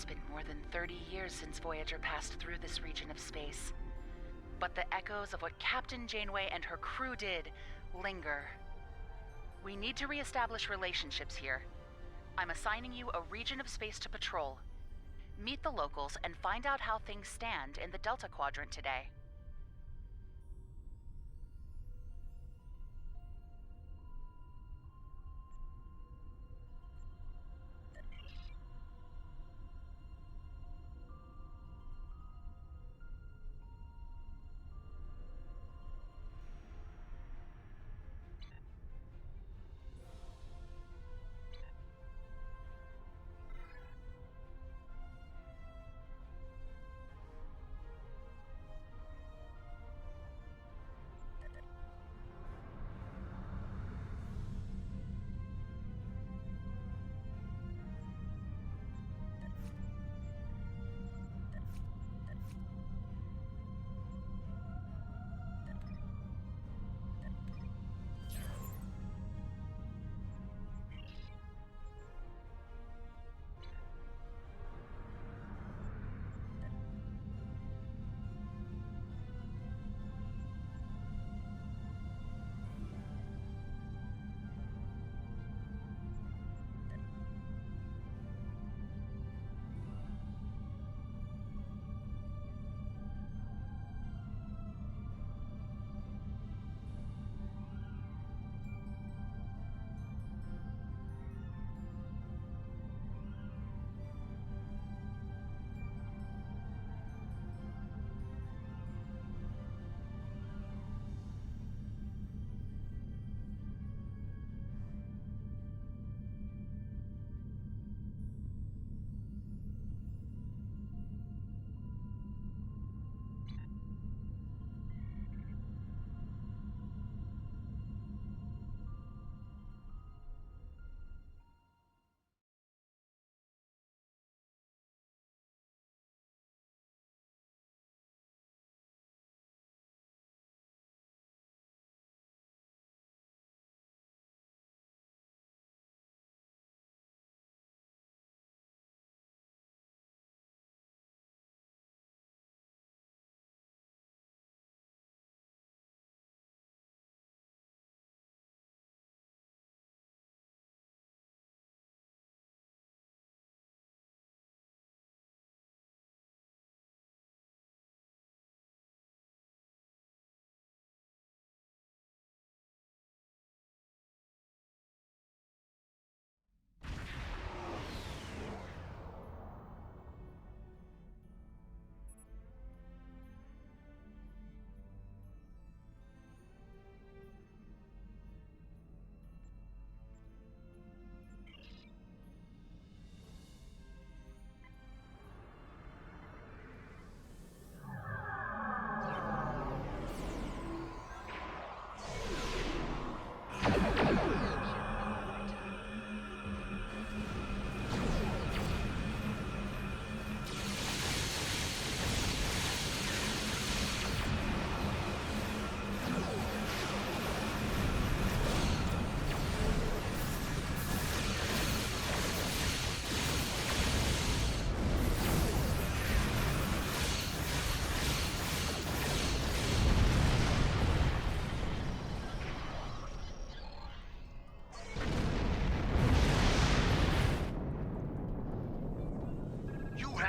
It's been more than 30 years since Voyager passed through this region of space. But the echoes of what Captain Janeway and her crew did linger. We need to reestablish relationships here. I'm assigning you a region of space to patrol. Meet the locals and find out how things stand in the Delta Quadrant today.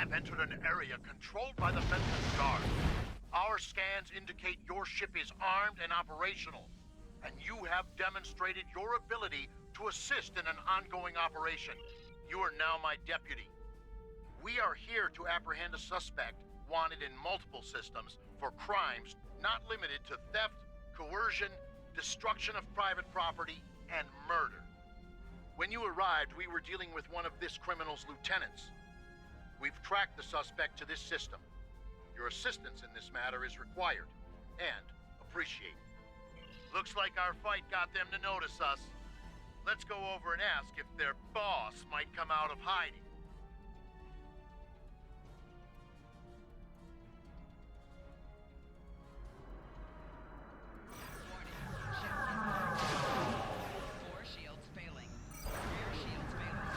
have entered an area controlled by the Fenton's Guard. Our scans indicate your ship is armed and operational, and you have demonstrated your ability to assist in an ongoing operation. You are now my deputy. We are here to apprehend a suspect wanted in multiple systems for crimes not limited to theft, coercion, destruction of private property, and murder. When you arrived, we were dealing with one of this criminal's lieutenants. We've tracked the suspect to this system. Your assistance in this matter is required, and appreciated. Looks like our fight got them to notice us. Let's go over and ask if their boss might come out of hiding. Core shields failing. Rear shields failing.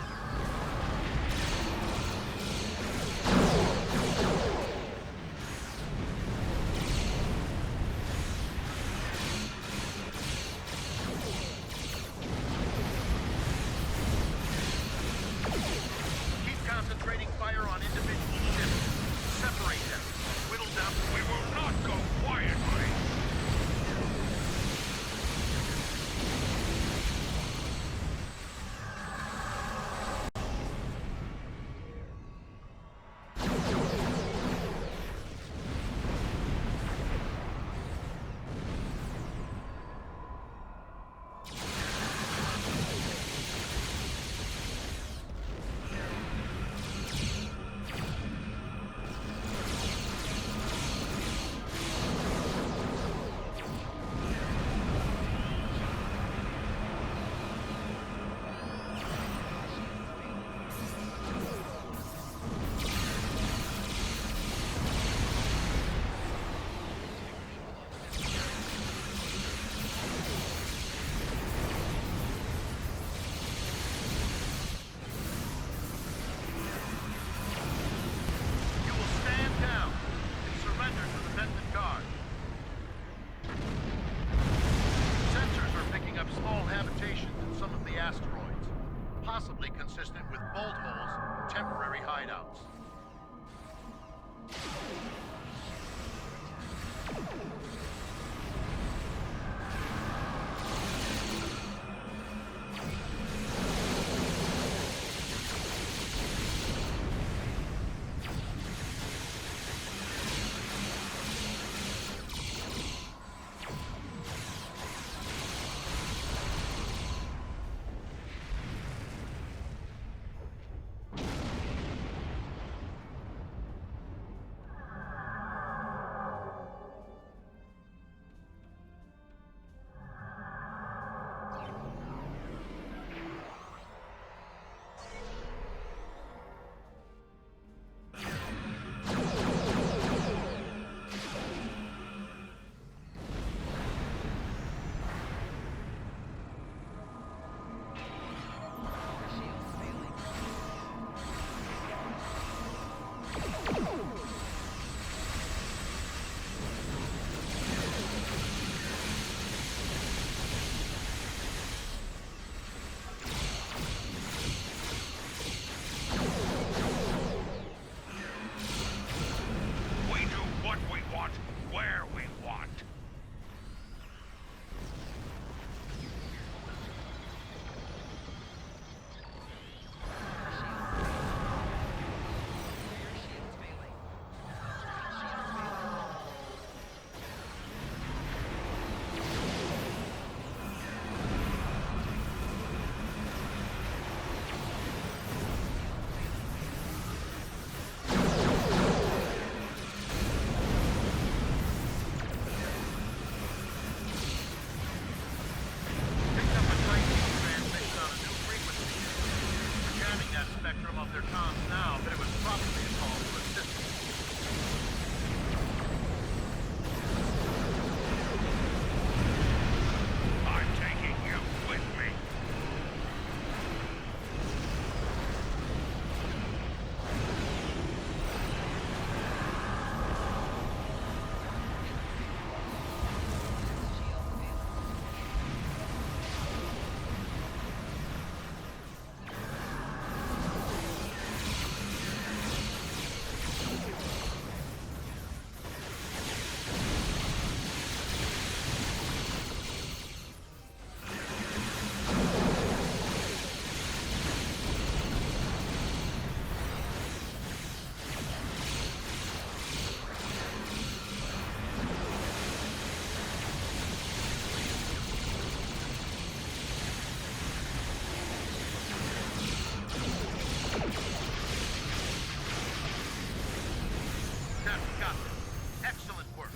work.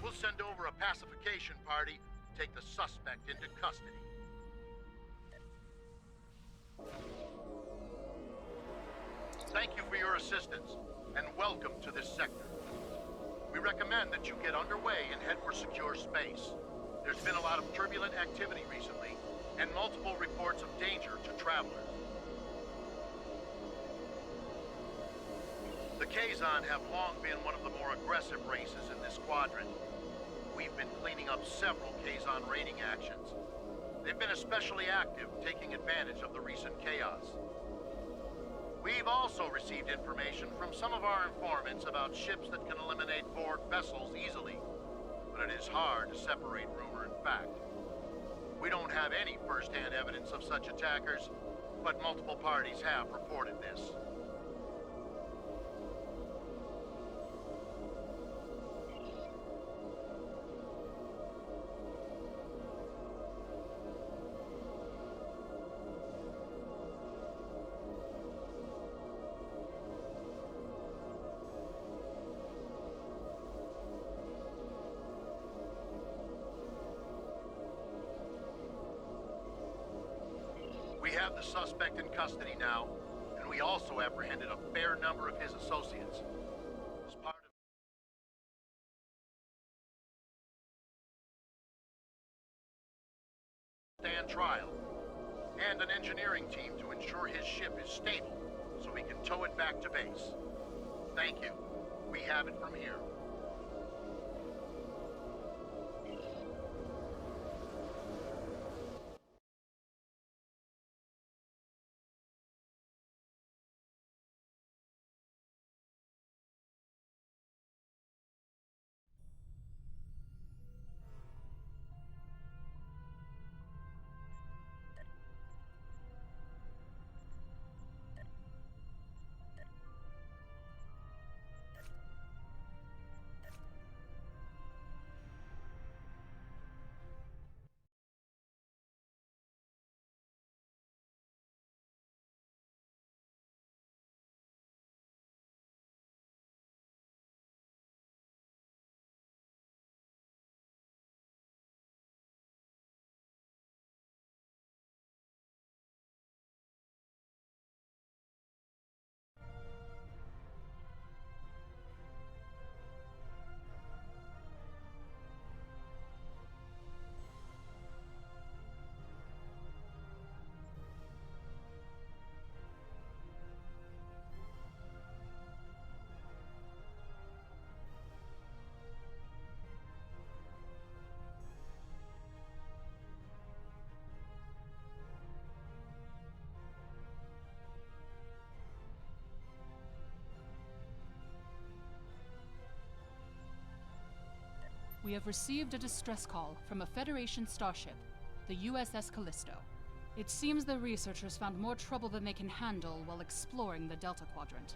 We'll send over a pacification party to take the suspect into custody. Thank you for your assistance, and welcome to this sector. We recommend that you get underway and head for secure space. There's been a lot of turbulent activity recently, and multiple reports of danger to travelers. The Kazon have long been one of the more aggressive races in this quadrant. We've been cleaning up several Kazon raiding actions. They've been especially active, taking advantage of the recent chaos. We've also received information from some of our informants about ships that can eliminate Borg vessels easily, but it is hard to separate rumor and fact. We don't have any first-hand evidence of such attackers, but multiple parties have reported this. We have the suspect in custody now, and we also apprehended a fair number of his associates. As part of stand trial, and an engineering team to ensure his ship is stable, so we can tow it back to base. Thank you. We have it from here. We have received a distress call from a Federation starship, the USS Callisto. It seems the researchers found more trouble than they can handle while exploring the Delta Quadrant.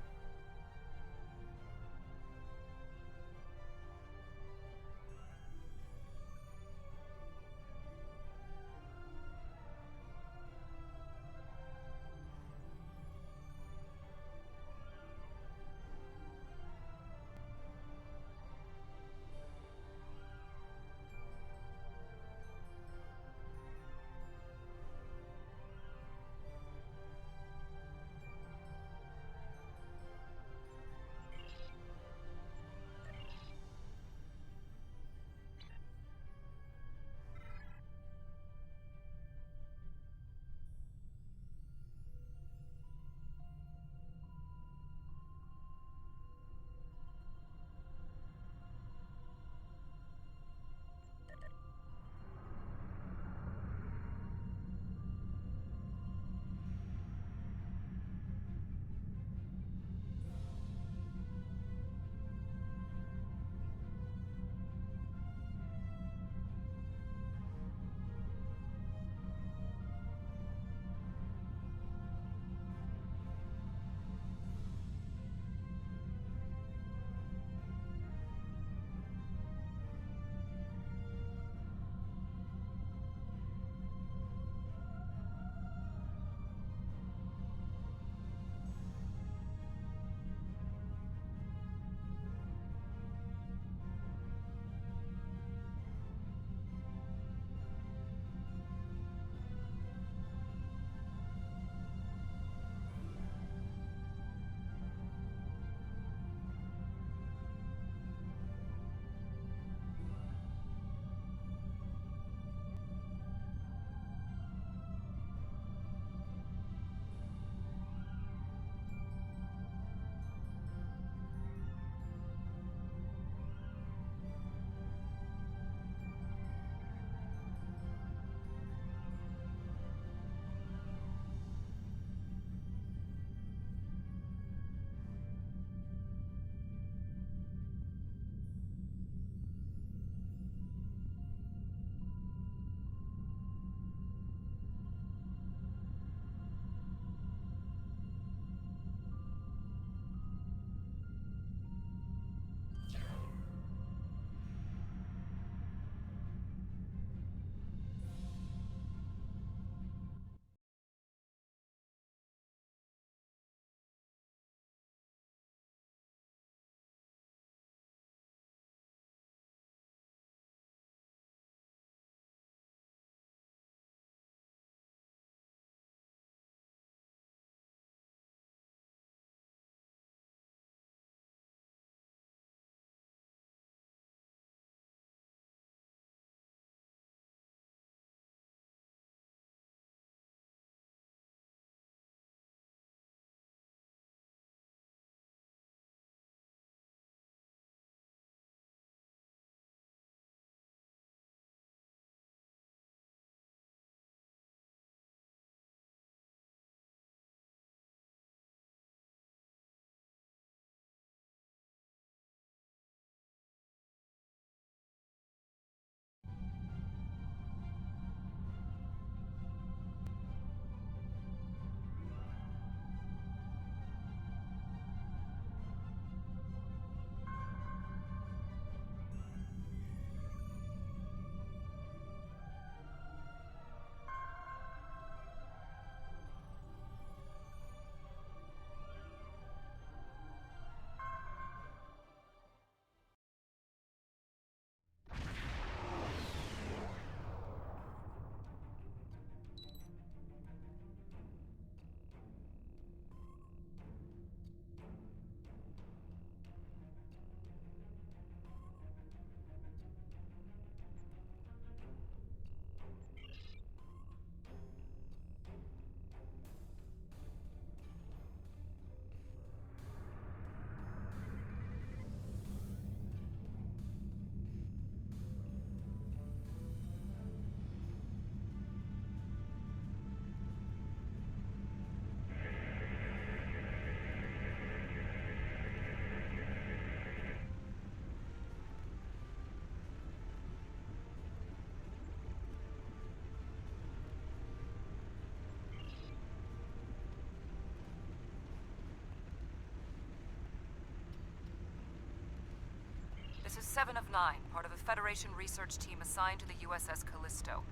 is 7 of 9, part of a Federation research team assigned to the USS Callisto.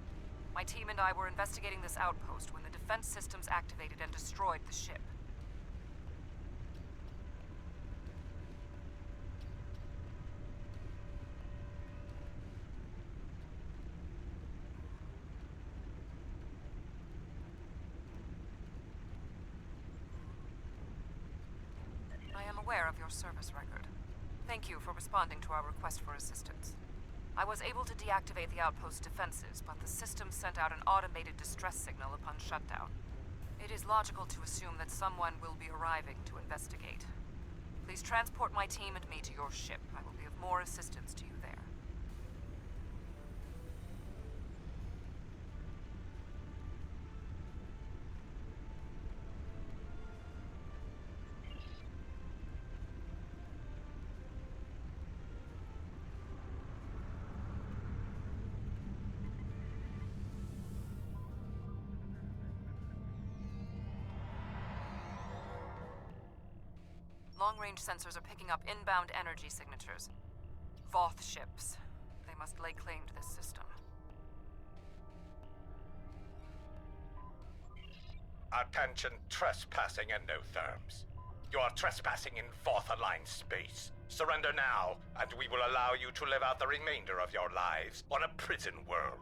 My team and I were investigating this outpost when the defense systems activated and destroyed the ship. I am aware of your service record. Thank you for responding to our request for assistance. I was able to deactivate the outpost's defenses, but the system sent out an automated distress signal upon shutdown. It is logical to assume that someone will be arriving to investigate. Please transport my team and me to your ship. I will be of more assistance to you there. Long-range sensors are picking up inbound energy signatures. Voth ships. They must lay claim to this system. Attention trespassing endotherms. You are trespassing in Voth-aligned space. Surrender now, and we will allow you to live out the remainder of your lives on a prison world.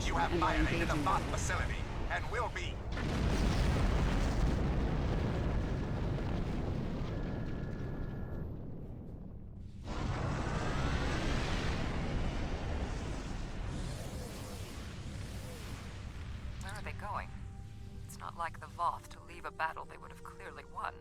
You have violated the Voth facility, and will be. Where are they going? It's not like the Voth to leave a battle they would have clearly won.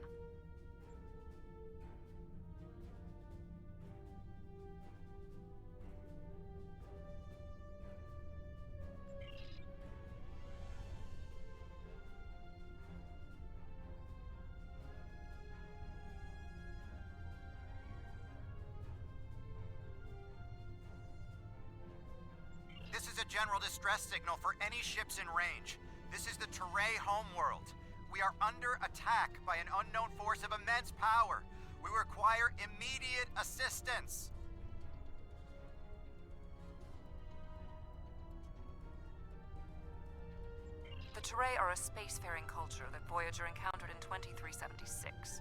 This is a general distress signal for any ships in range. This is the Teray homeworld. We are under attack by an unknown force of immense power. We require immediate assistance. The Teray are a spacefaring culture that Voyager encountered in 2376.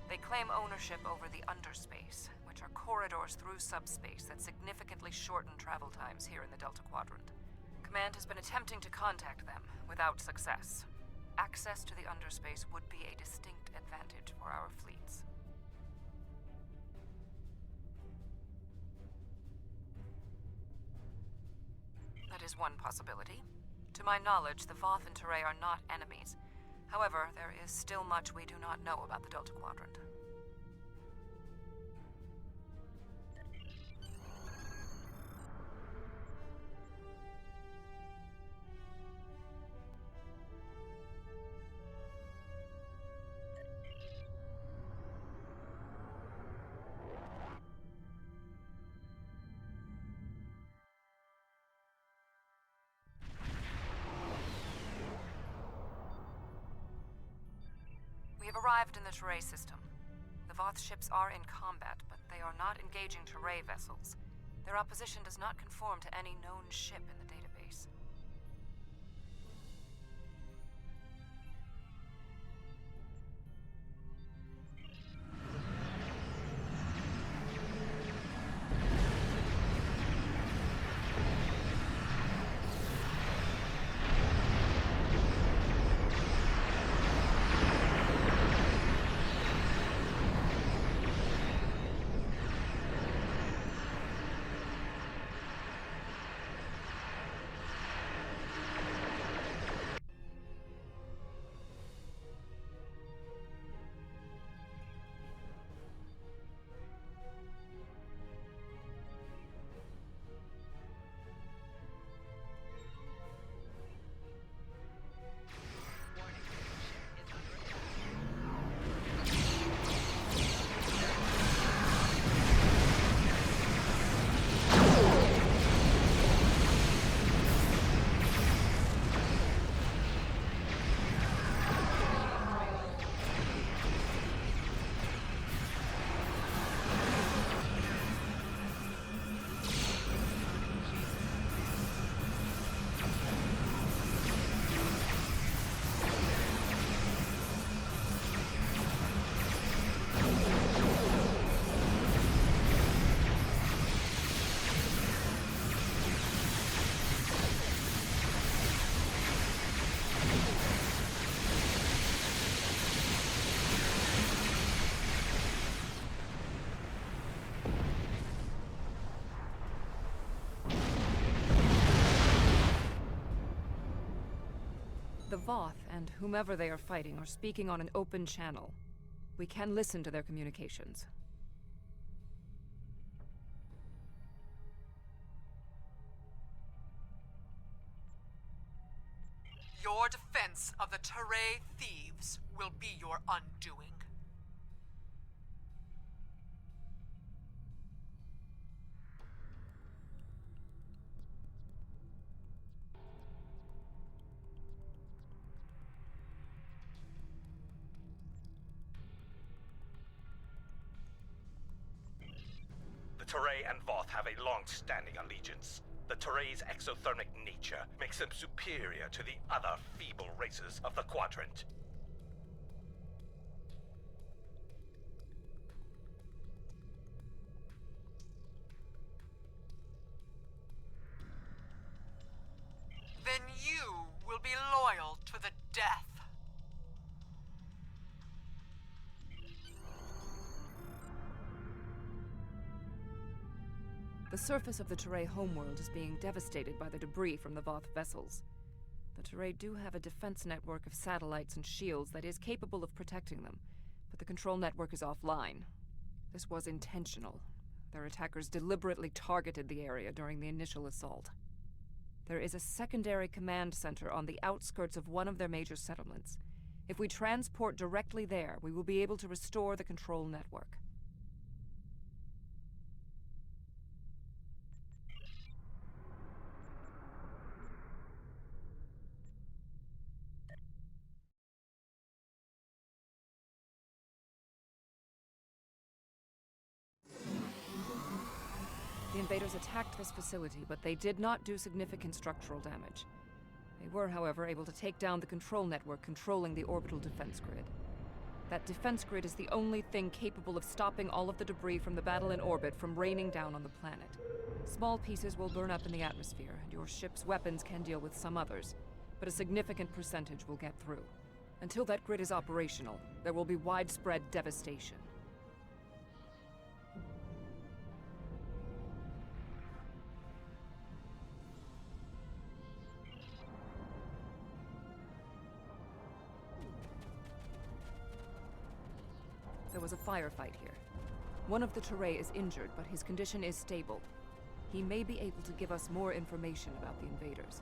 They claim ownership over the underspace, which are corridors through subspace that significantly shorten travel times here in the Delta Quadrant. Command has been attempting to contact them, without success. Access to the underspace would be a distinct advantage for our fleets. That is one possibility. To my knowledge, the Voth and Teray are not enemies. However, there is still much we do not know about the Delta Quadrant. We have arrived in the Teray system. The Voth ships are in combat, but they are not engaging Teray vessels. Their opposition does not conform to any known ship in the database. The Voth and whomever they are fighting are speaking on an open channel. We can listen to their communications. Your defense of the Teray thieves will be your undoing. The Teray and Voth have a long-standing allegiance. The Teray's exothermic nature makes them superior to the other feeble races of the Quadrant. Then you will be loyal to the death. The surface of the Teray homeworld is being devastated by the debris from the Voth vessels. The Teray do have a defense network of satellites and shields that is capable of protecting them, but the control network is offline. This was intentional. Their attackers deliberately targeted the area during the initial assault. There is a secondary command center on the outskirts of one of their major settlements. If we transport directly there, we will be able to restore the control network. The invaders attacked this facility, but they did not do significant structural damage. They were, however, able to take down the control network controlling the orbital defense grid. That defense grid is the only thing capable of stopping all of the debris from the battle in orbit from raining down on the planet. Small pieces will burn up in the atmosphere, and your ship's weapons can deal with some others, but a significant percentage will get through. Until that grid is operational, there will be widespread devastation. there was a firefight here. One of the Teray is injured, but his condition is stable. He may be able to give us more information about the invaders.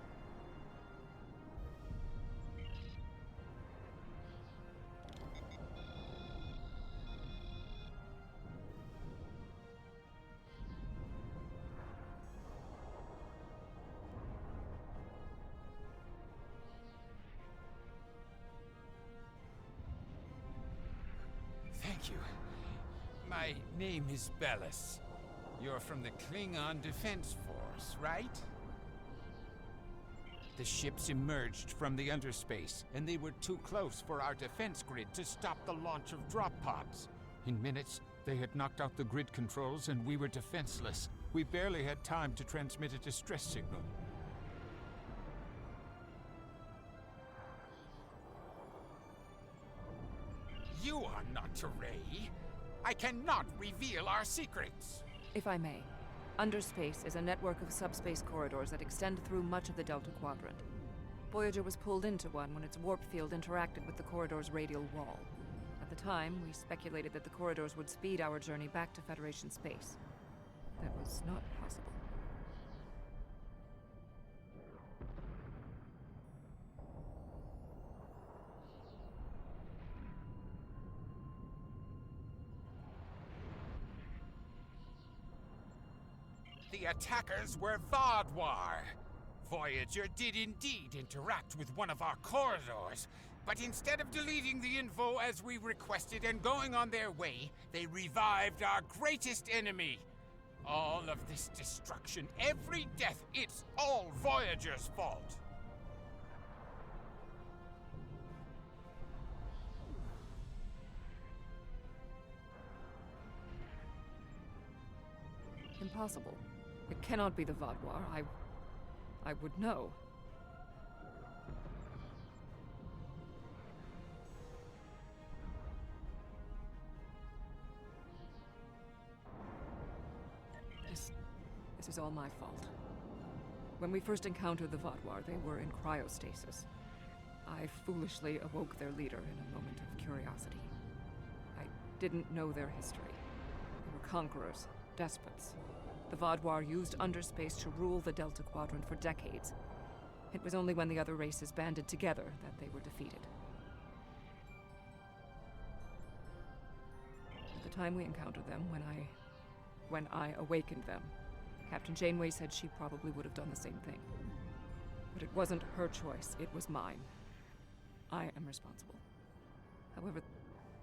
Thank you. My name is Bellis. You're from the Klingon Defense Force, right? The ships emerged from the underspace, and they were too close for our defense grid to stop the launch of drop pods. In minutes, they had knocked out the grid controls, and we were defenseless. We barely had time to transmit a distress signal. You are not Teray. I cannot reveal our secrets. If I may, Underspace is a network of subspace corridors that extend through much of the Delta Quadrant. Voyager was pulled into one when its warp field interacted with the corridor's radial wall. At the time, we speculated that the corridors would speed our journey back to Federation space. That was not possible. The attackers were Vaadwaur. Voyager did indeed interact with one of our corridors, but instead of deleting the info as we requested and going on their way, they revived our greatest enemy. All of this destruction, every death, it's all Voyager's fault. Impossible. It cannot be the Vaadwaur. I would know. This is all my fault. When we first encountered the Vaadwaur, they were in cryostasis. I foolishly awoke their leader in a moment of curiosity. I didn't know their history. They were conquerors, despots. The Vaadwaur used underspace to rule the Delta Quadrant for decades. It was only when the other races banded together that they were defeated. At the time we encountered them, when I awakened them, Captain Janeway said she probably would have done the same thing. But it wasn't her choice, it was mine. I am responsible. However,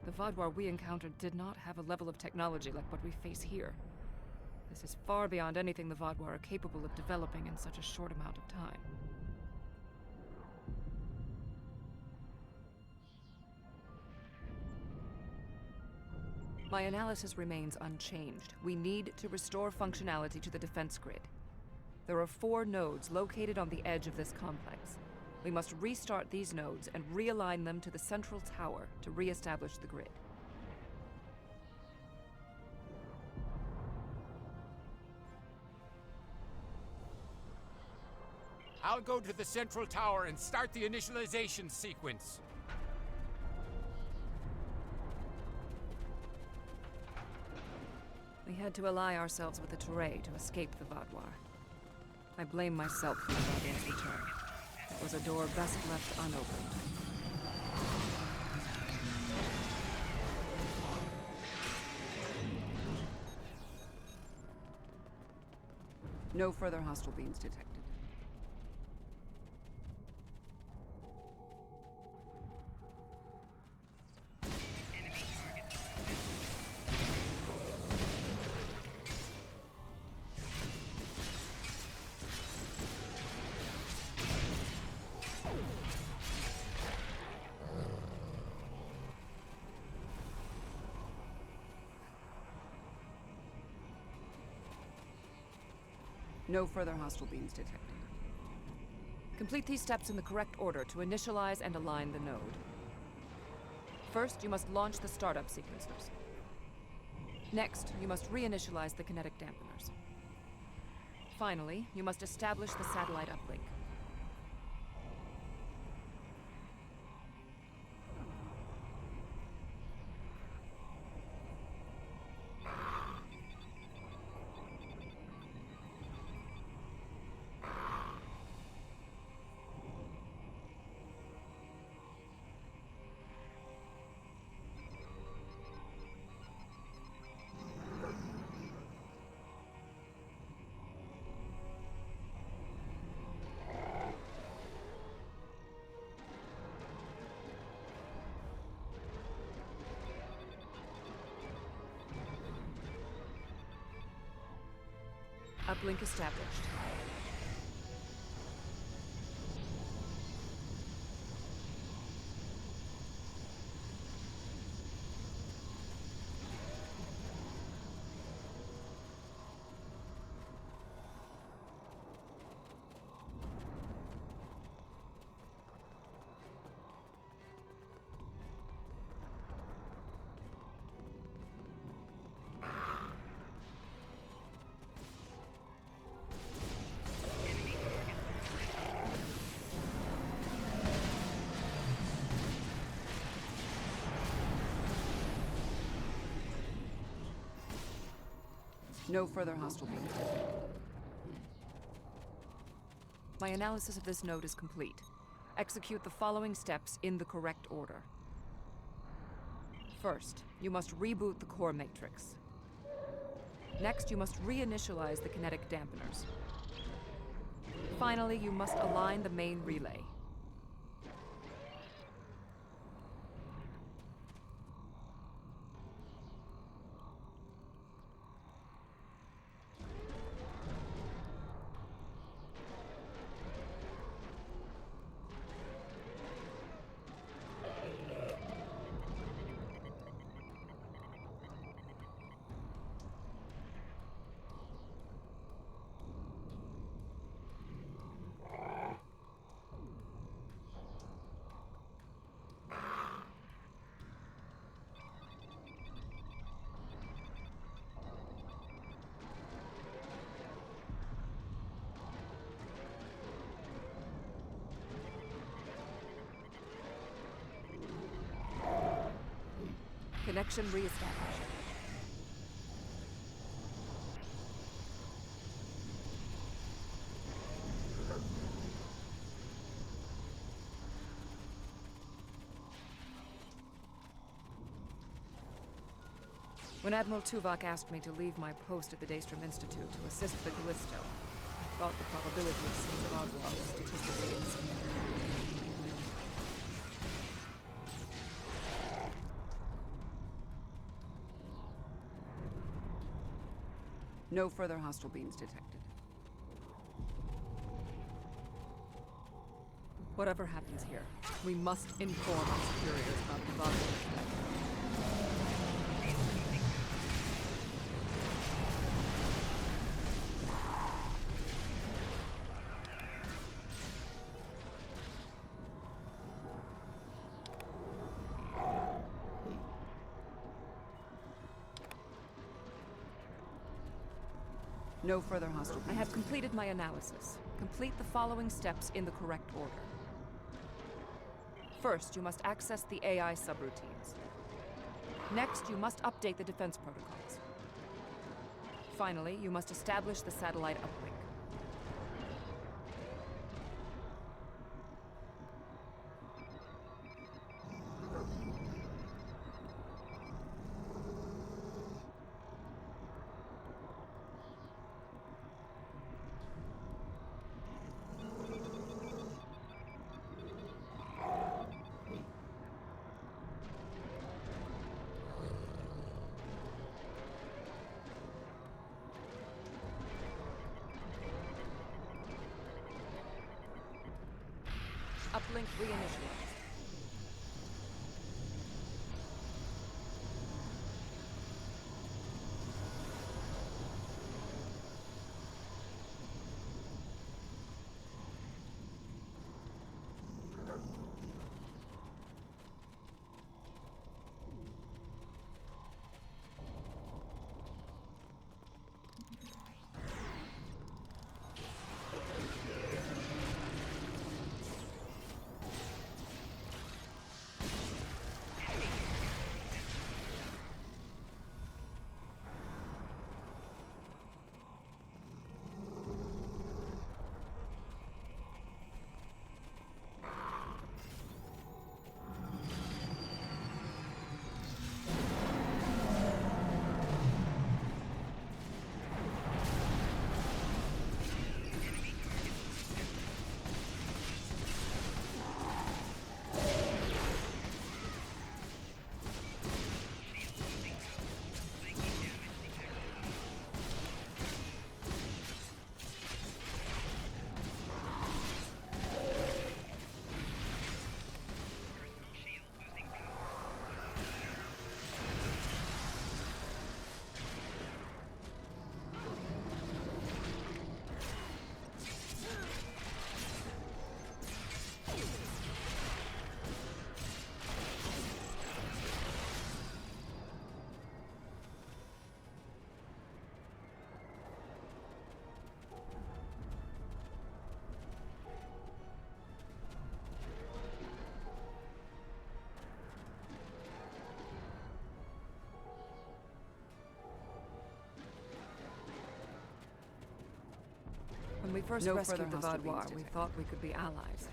the Vaadwaur we encountered did not have a level of technology like what we face here. This is far beyond anything the Vaadwaur are capable of developing in such a short amount of time. My analysis remains unchanged. We need to restore functionality to the defense grid. There are 4 nodes located on the edge of this complex. We must restart these nodes and realign them to the central tower to re-establish the grid. I'll go to the central tower and start the initialization sequence. We had to ally ourselves with the Teray to escape the Vaadwaur. I blame myself for the Guardian's return. It was a door best left unopened. No further hostile beams detected. No further hostile beams detected. Complete these steps in the correct order to initialize and align the node. First, you must launch the startup sequencers. Next, you must reinitialize the kinetic dampeners. Finally, you must establish the satellite uplink. Uplink established. No further hostile beams. My analysis of this node is complete. Execute the following steps in the correct order. First, you must reboot the core matrix. Next, you must reinitialize the kinetic dampeners. Finally, you must align the main relay. Connection reestablished. When Admiral Tuvok asked me to leave my post at the Daystrom Institute to assist the Callisto, I thought the probability of seeing Ard-Net was statistically insignificant. No further hostile beams detected. Whatever happens here, we must inform our superiors about the Ard-Net. No further hostile. I have completed my analysis. Complete the following steps in the correct order. First, you must access the AI subroutines. Next, you must update the defense protocols. Finally, you must establish the satellite uplink. Uplink reinitialized. first rescued the Vaadwaur, we thought we could be allies.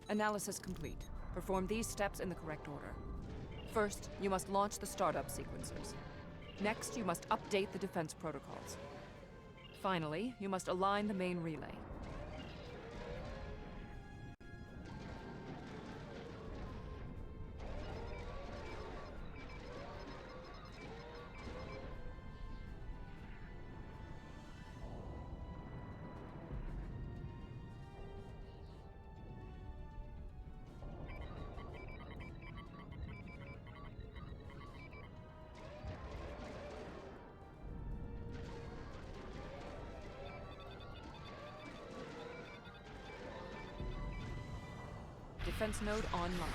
Analysis complete. Perform these steps in the correct order. First, you must launch the startup sequencers. Next, you must update the defense protocols. Finally, you must align the main relay. Defense node online.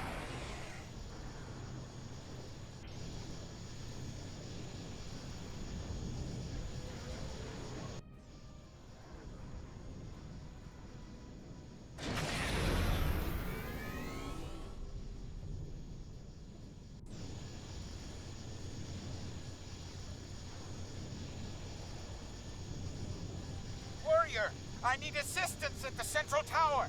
Warrior, I need assistance at the central tower.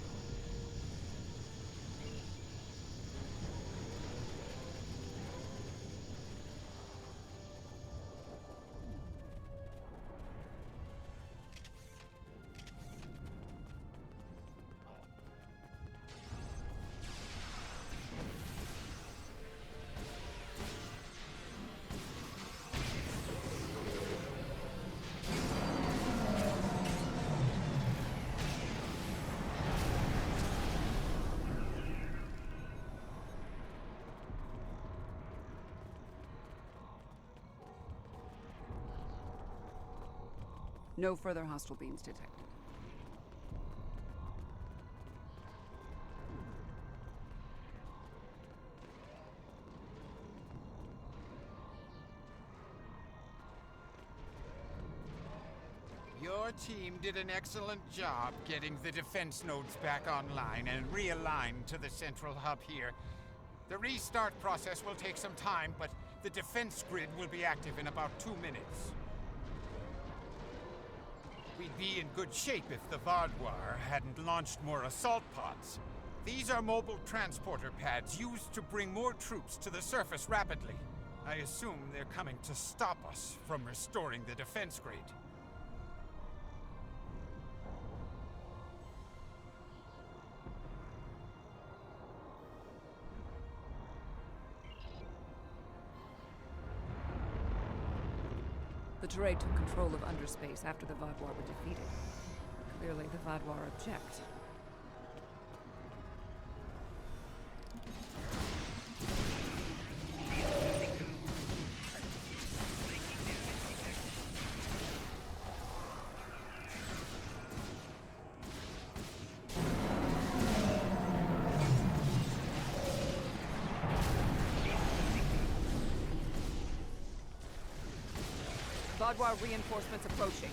No further hostile beams detected. Your team did an excellent job getting the defense nodes back online and realigned to the central hub here. The restart process will take some time, but the defense grid will be active in about 2 minutes. We'd be in good shape if the Vaadwaur hadn't launched more assault pods. These are mobile transporter pads used to bring more troops to the surface rapidly. I assume they're coming to stop us from restoring the defense grid. The Teray took control of underspace after the Vaadwaur were defeated. Clearly, the Vaadwaur object. Vaadwaur reinforcements approaching.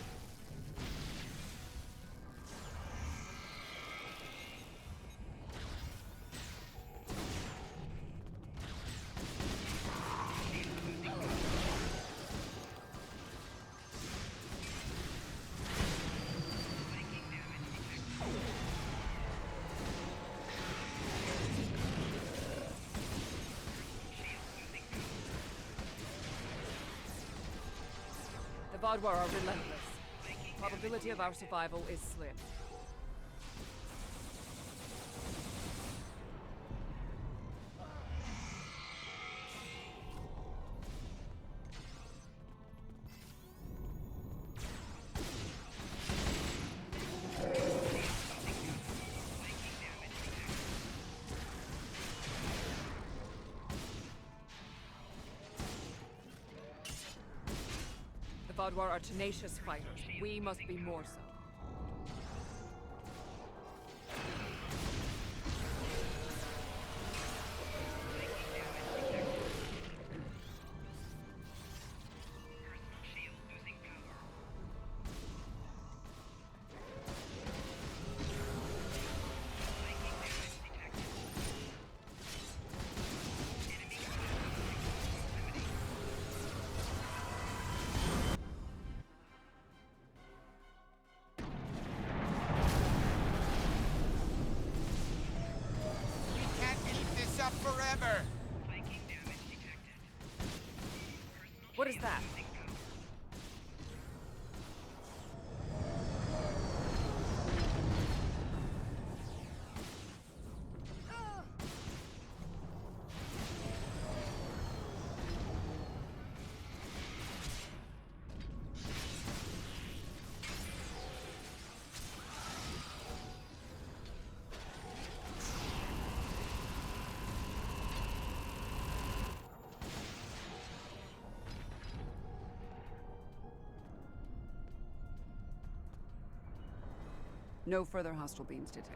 The Vaadwaur are relentless. Probability of our survival is slim. The Vaadwaur are tenacious fighters. We must be more so. What is that? No further hostile beams detected.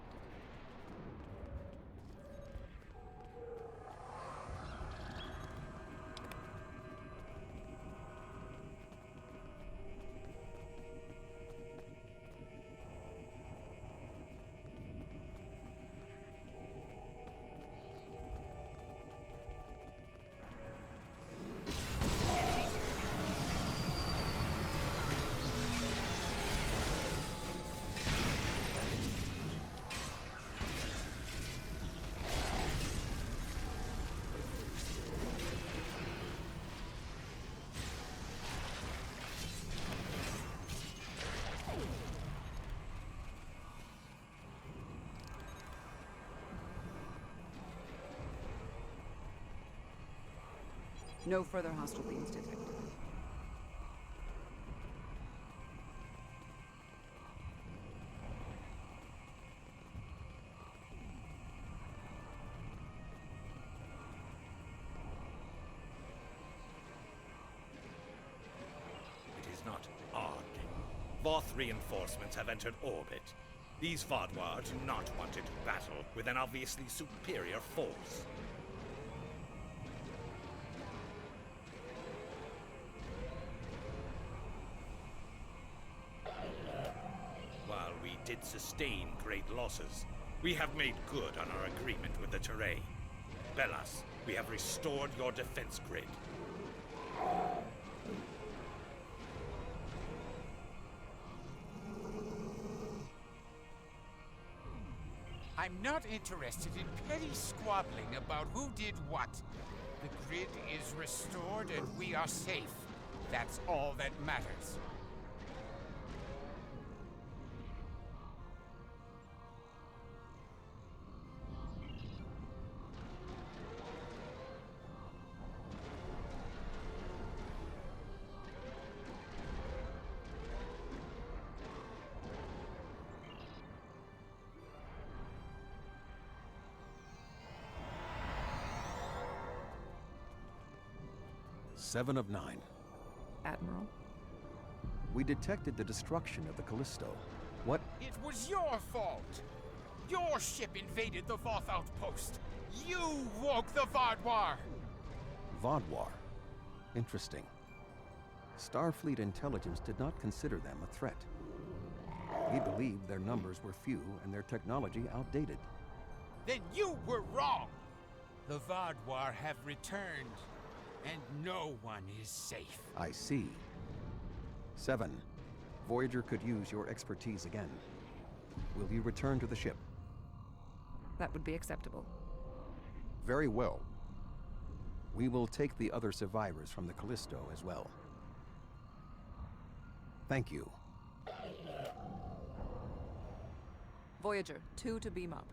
No further hostile beams detected. It is not odd. Voth reinforcements have entered orbit. These Vodwar do not want to do battle with an obviously superior force. While we did sustain great losses, we have made good on our agreement with the Teray. Bellas, we have restored your defense grid. I'm not interested in petty squabbling about who did what. The grid is restored and we are safe. That's all that matters. Seven of 9. Admiral? We detected the destruction of the Callisto. What? It was your fault! Your ship invaded the Voth outpost! You woke the Vodwar! Vodwar. Interesting. Starfleet intelligence did not consider them a threat. We believed their numbers were few and their technology outdated. Then you were wrong! The Vodwar have returned, and no one is safe. I see. 7. Voyager could use your expertise again. Will you return to the ship? That would be acceptable. Very well. We will take the other survivors from the Callisto as well. Thank you. Voyager, 2 to beam up.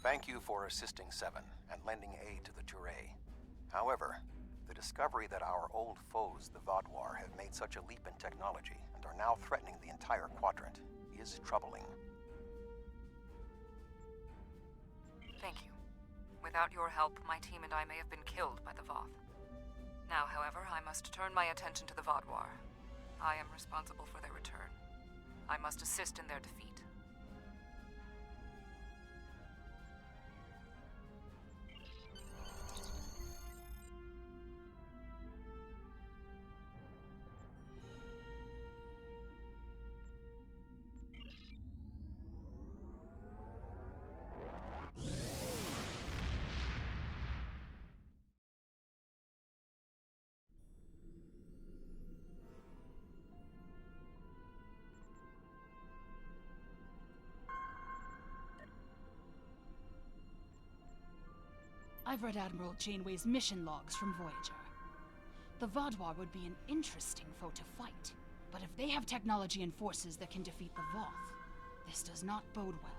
Thank you for assisting 7 and lending aid to the Teray. However, the discovery that our old foes, the Vodwar, have made such a leap in technology and are now threatening the entire Quadrant is troubling. Thank you. Without your help, my team and I may have been killed by the Voth. Now, however, I must turn my attention to the Vodwar. I am responsible for their return. I must assist in their defeat. I've read Admiral Janeway's mission logs from Voyager. The Vodwar would be an interesting foe to fight, but if they have technology and forces that can defeat the Voth, this does not bode well.